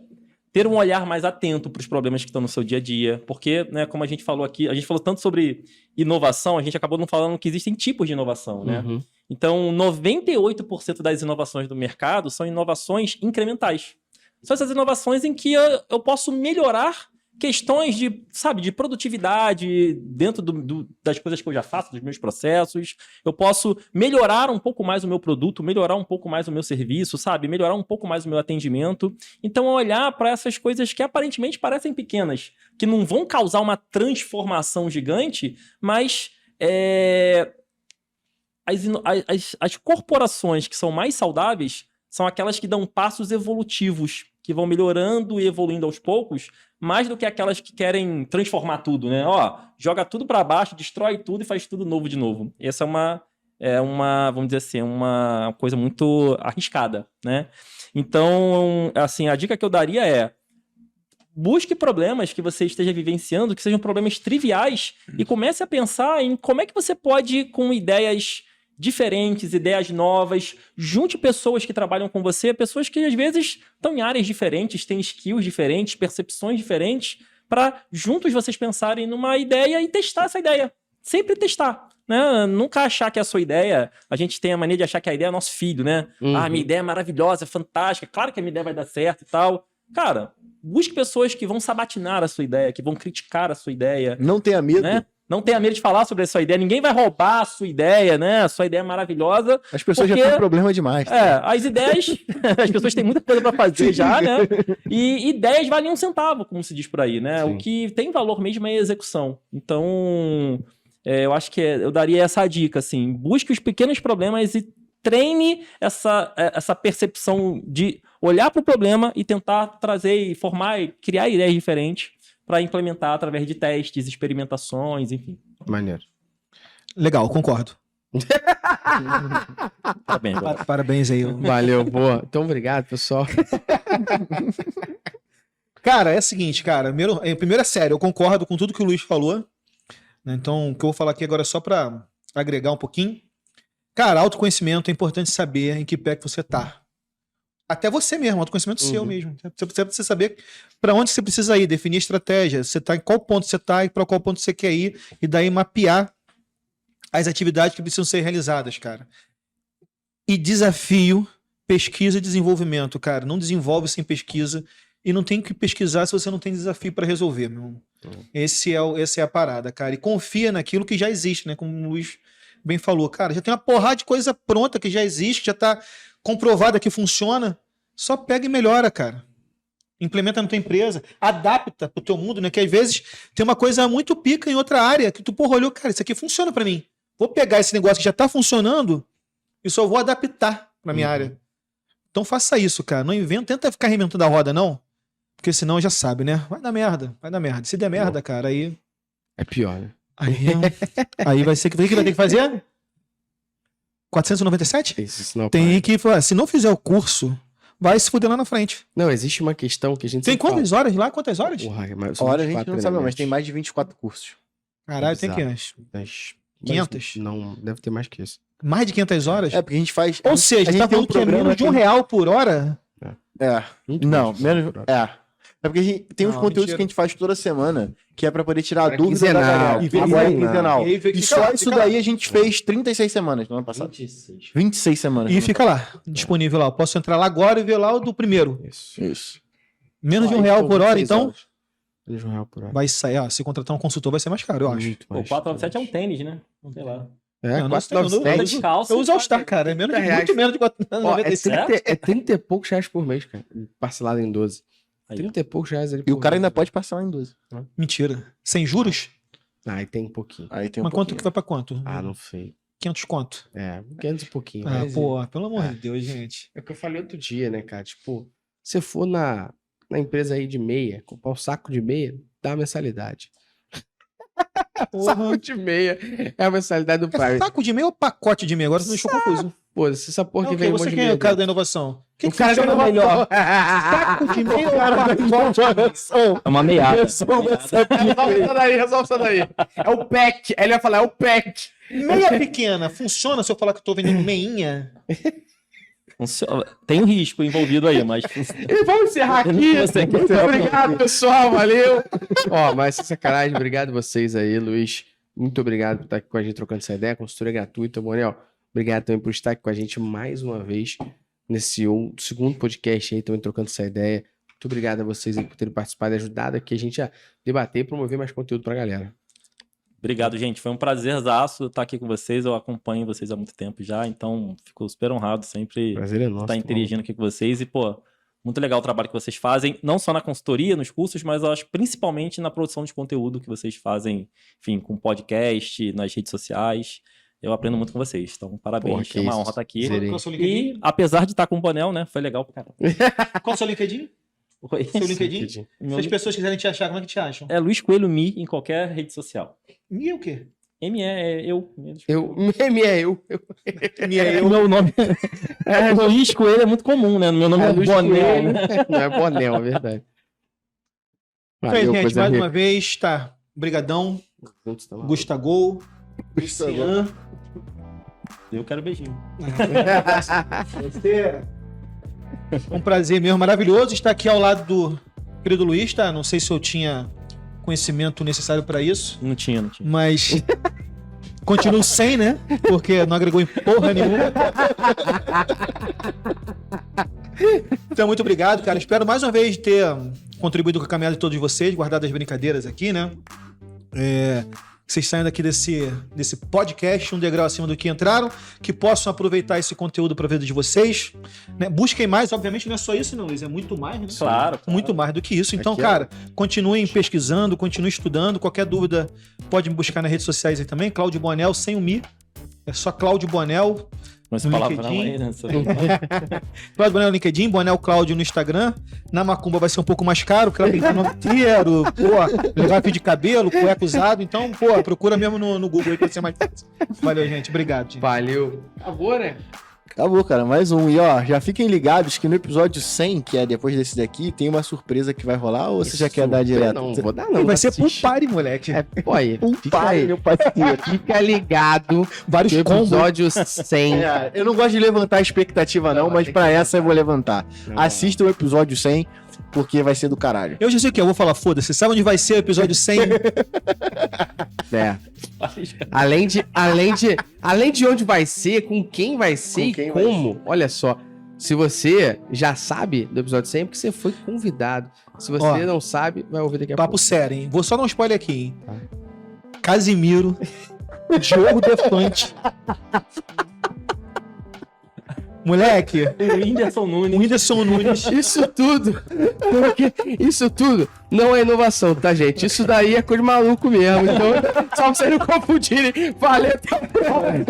ter um olhar mais atento para os problemas que estão no seu dia a dia. Porque, né, como a gente falou aqui, a gente falou tanto sobre inovação, a gente acabou não falando que existem tipos de inovação, né? Uhum. Então, 98% das inovações do mercado são inovações incrementais. São essas inovações em que eu posso melhorar questões de, sabe, de produtividade dentro das coisas que eu já faço, dos meus processos. Eu posso melhorar um pouco mais o meu produto, melhorar um pouco mais o meu serviço, sabe? Melhorar um pouco mais o meu atendimento. Então, olhar para essas coisas que aparentemente parecem pequenas, que não vão causar uma transformação gigante, mas as corporações que são mais saudáveis são aquelas que dão passos evolutivos, que vão melhorando e evoluindo aos poucos, mais do que aquelas que querem transformar tudo, né? Ó, joga tudo para baixo, destrói tudo e faz tudo novo de novo. Essa é uma, vamos dizer assim, uma coisa muito arriscada, né? Então, assim, a dica que eu daria é: busque problemas que você esteja vivenciando, que sejam problemas triviais, e comece a pensar em como é que você pode, com ideias diferentes, ideias novas, junte pessoas que trabalham com você, pessoas que às vezes estão em áreas diferentes, têm skills diferentes, percepções diferentes, para juntos vocês pensarem numa ideia e testar essa ideia. Sempre testar, né? Nunca achar que é a sua ideia. A gente tem a mania de achar que a ideia é nosso filho, né? Uhum. Ah, minha ideia é maravilhosa, é fantástica, claro que a minha ideia vai dar certo e tal. Cara, busque pessoas que vão sabatinar a sua ideia, que vão criticar a sua ideia. Não tenha medo. Né? Não tenha medo de falar sobre a sua ideia. Ninguém vai roubar a sua ideia, né? A sua ideia é maravilhosa. As pessoas Porque- já têm problema demais. As ideias... as pessoas têm muita coisa para fazer já, né? E ideias valem um centavo, como se diz por aí, né? Sim. O que tem valor mesmo é a execução. Então, eu acho que eu daria essa dica, assim. Busque os pequenos problemas e treine essa percepção de olhar para o problema e tentar trazer e formar e criar ideias diferentes para implementar através de testes, experimentações, enfim. Maneiro. Legal, concordo. Tá bem, agora. Parabéns aí. Valeu, boa. Então, obrigado, pessoal. Cara, é o seguinte, cara. Primeiro é sério, eu concordo com tudo que o Luiz falou. Né? Então, o que eu vou falar aqui agora é só para agregar um pouquinho. Cara, autoconhecimento é importante saber em que pé que você tá. Até você mesmo, autoconhecimento seu mesmo. Você precisa saber para onde você precisa ir, definir estratégia. Você tá em qual ponto você tá e para qual ponto você quer ir. E daí mapear as atividades que precisam ser realizadas, cara. E desafio, pesquisa e desenvolvimento, cara. Não desenvolve sem pesquisa. E não tem que pesquisar se você não tem desafio para resolver, meu irmão. Essa é a parada, cara. E confia naquilo que já existe, né? Como o Luiz bem falou. Cara, já tem uma porrada de coisa pronta que já existe, que já tá comprovada que funciona. Só pega e melhora, cara. Implementa na tua empresa. Adapta pro teu mundo, né? Que às vezes tem uma coisa muito pica em outra área que tu, porra, olhou, cara, isso aqui funciona para mim. Vou pegar esse negócio que já tá funcionando e só vou adaptar pra minha área. Então faça isso, cara. Não tenta ficar reinventando a roda, não. Porque senão já sabe, né? Vai dar merda. Se der merda, cara, aí... É pior, né? Aí vai ser... O que vai ter que fazer? 497? Isso não Tem que... Se não fizer o curso, vai se fuder lá na frente. Não, existe uma questão que a gente Tem sempre quantas horas lá? Quantas horas? Porra, mas são Hora a gente 24 não sabe, não, mas treinamentos. tem mais de 24 cursos. Caralho, tem que Bizarro. Mas- 500? Não, deve ter mais que isso. mais de 500 horas? É, porque a gente faz. Ou seja, a você gente tá tem falando que é programa menos de R$1 por hora? É. Muito Não, mais. menos. É. É porque a gente tem uns Não, conteúdos mentira. que a gente faz toda semana, que é pra poder tirar a Pra dúvida quinzenal, da galera. e ver- Agora é quinzenal. quinzenal. E aí fica E lá, só fica isso lá. daí a gente fez 36 semanas no ano passado. 26. 26 semanas. E no fica lá, disponível lá. Eu posso entrar lá agora e ver lá o do primeiro. Isso. ano. Isso. Menos de Aí R$1 são por hora, 26 então horas. Menos de R$1 por hora. vai sair. Ó, se contratar um consultor vai ser mais caro, eu acho. Muito Pô, mais. 497 é um tênis, né? Não sei lá. É, Não, 497. Descalço. Eu uso All-Star, cara. É menos, R$30. muito menos de Ó, é 497. 30, é 30 e poucos reais por mês, cara. Parcelado em 12. Aí, 30 e poucos reais ali E o por cara mês. ainda pode parcelar em 12. Mentira. Sem juros? Ah, aí tem um pouquinho. Aí tem um Mas quanto pouquinho. que vai pra quanto? Ah, não sei. 500 conto. É, 500 e pouquinho. Ah, mas pô, pelo amor É. de Deus, gente. É o que eu falei outro dia, né, cara? Tipo, se for na empresa aí de meia, comprar um saco de meia, dá a mensalidade. Saco de meia é a mensalidade do É Prime. saco de meia ou pacote de meia? Agora você me deixou confuso. Pô, essa porra É que o quê? vem um Você monte de quem é meia o cara dentro. da inovação? O cara que funciona melhor? Saco de meia ou pacote? É uma meada. Resolve essa daí, resolve essa daí. É o pack. Aí ele vai falar, é o pack. Meia pequena, funciona se eu falar que eu tô vendendo meinha? Tem um risco envolvido aí, mas. E vamos encerrar aqui. Obrigado, pessoal. Valeu. Ó, mas sem sacanagem, obrigado vocês aí, Luiz. Muito obrigado por estar aqui com a gente trocando essa ideia. Consultoria gratuita, Bonel. Obrigado também por estar aqui com a gente mais uma vez nesse segundo podcast aí, também trocando essa ideia. Muito obrigado a vocês aí por terem participado e ajudado aqui a gente a debater e promover mais conteúdo pra galera. Obrigado, gente. Foi um prazerzaço estar aqui com vocês. Eu acompanho vocês há muito tempo já, então fico super honrado sempre Prazer é nosso. estar interagindo aqui com vocês. E, pô, muito legal o trabalho que vocês fazem, não só na consultoria, nos cursos, mas eu acho principalmente na produção de conteúdo que vocês fazem, enfim, com podcast, nas redes sociais. Eu aprendo muito com vocês. Então, parabéns. Porra, que É uma isso. honra estar aqui. Zerei. Qual é o seu E, LinkedIn? apesar de estar com o Bonel, né, foi legal pra caramba. Qual é o seu LinkedIn? Oi. Seu LinkedIn? Meu Se as pessoas quiserem te achar, como é que te acham? É Luiz Coelho Mi em qualquer rede social. E o quê? ME é eu. Eu. Me é eu. Meu nome. Luiz Coelho é muito comum, né? Meu nome é, Luiz Bonel. Coelho. Né? Não é Bonel, é verdade. Então é isso, gente. coisa Mais rica. uma vez, tá. Brigadão. Juntos, tá lá. Gustagol. Lucian. Eu quero beijinho. Um prazer mesmo, maravilhoso estar aqui ao lado do querido Luiz, tá? Não sei se eu tinha conhecimento necessário para isso, Não tinha. mas continuo sem, né? Porque não agregou em porra nenhuma. Então, muito obrigado, cara. Espero mais uma vez ter contribuído com a caminhada de todos vocês, guardado as brincadeiras aqui, né? Que vocês saiam daqui desse podcast um degrau acima do que entraram, que possam aproveitar esse conteúdo para a vida de vocês, né? Busquem mais, obviamente não é só isso não, Luiz, é muito mais, né? Claro. Muito mais do que isso. Então, Aqui, cara, continuem pesquisando, continuem estudando. Qualquer dúvida pode me buscar nas redes sociais aí também. Cláudio Bonel, sem o Mi. É só Cláudio Bonel. Com esse No palavrão LinkedIn. aí, né? Cláudio Bonel no LinkedIn, Bonel Cláudio no Instagram. Na Macumba vai ser um pouco mais caro, porque ela tem que ter nome inteiro, pô, levar fio de cabelo, cueca usado. Então, pô, procura mesmo no Google aí pra ser mais fácil. Valeu, gente. Obrigado, gente. Valeu. Acabou, né? Acabou, cara. Mais um. E ó, já fiquem ligados que no episódio 100, que é depois desse daqui, tem uma surpresa que vai rolar ou você já quer dar direto? Não, vou dar não. Vai ser pro assiste. party, moleque. É, pô, aí. Fica pai, aí. meu parceiro. Fica ligado. Vários No combos. episódio 100. É, eu não gosto de levantar a expectativa, não, Não, mas tem pra que essa eu vou levantar. Não. Assista o episódio 100, porque vai ser do caralho. Eu já sei o que, eu vou falar, foda-se. Sabe onde vai ser o episódio 100? É. Além de onde vai ser, com quem vai ser Com e quem vai como. Olha só. Se você já sabe do episódio 100, é porque você foi convidado. Se você Ó, não sabe, vai ouvir daqui a Papo pouco. sério, hein? Vou só dar um spoiler aqui, hein? Tá. Casimiro, Diogo Defante. Moleque, O Whindersson Nunes. o Whindersson Nunes. Isso tudo não é inovação, tá, gente? Isso daí é coisa de maluco mesmo. Então, só pra vocês não confundirem. Valeu, até a próxima.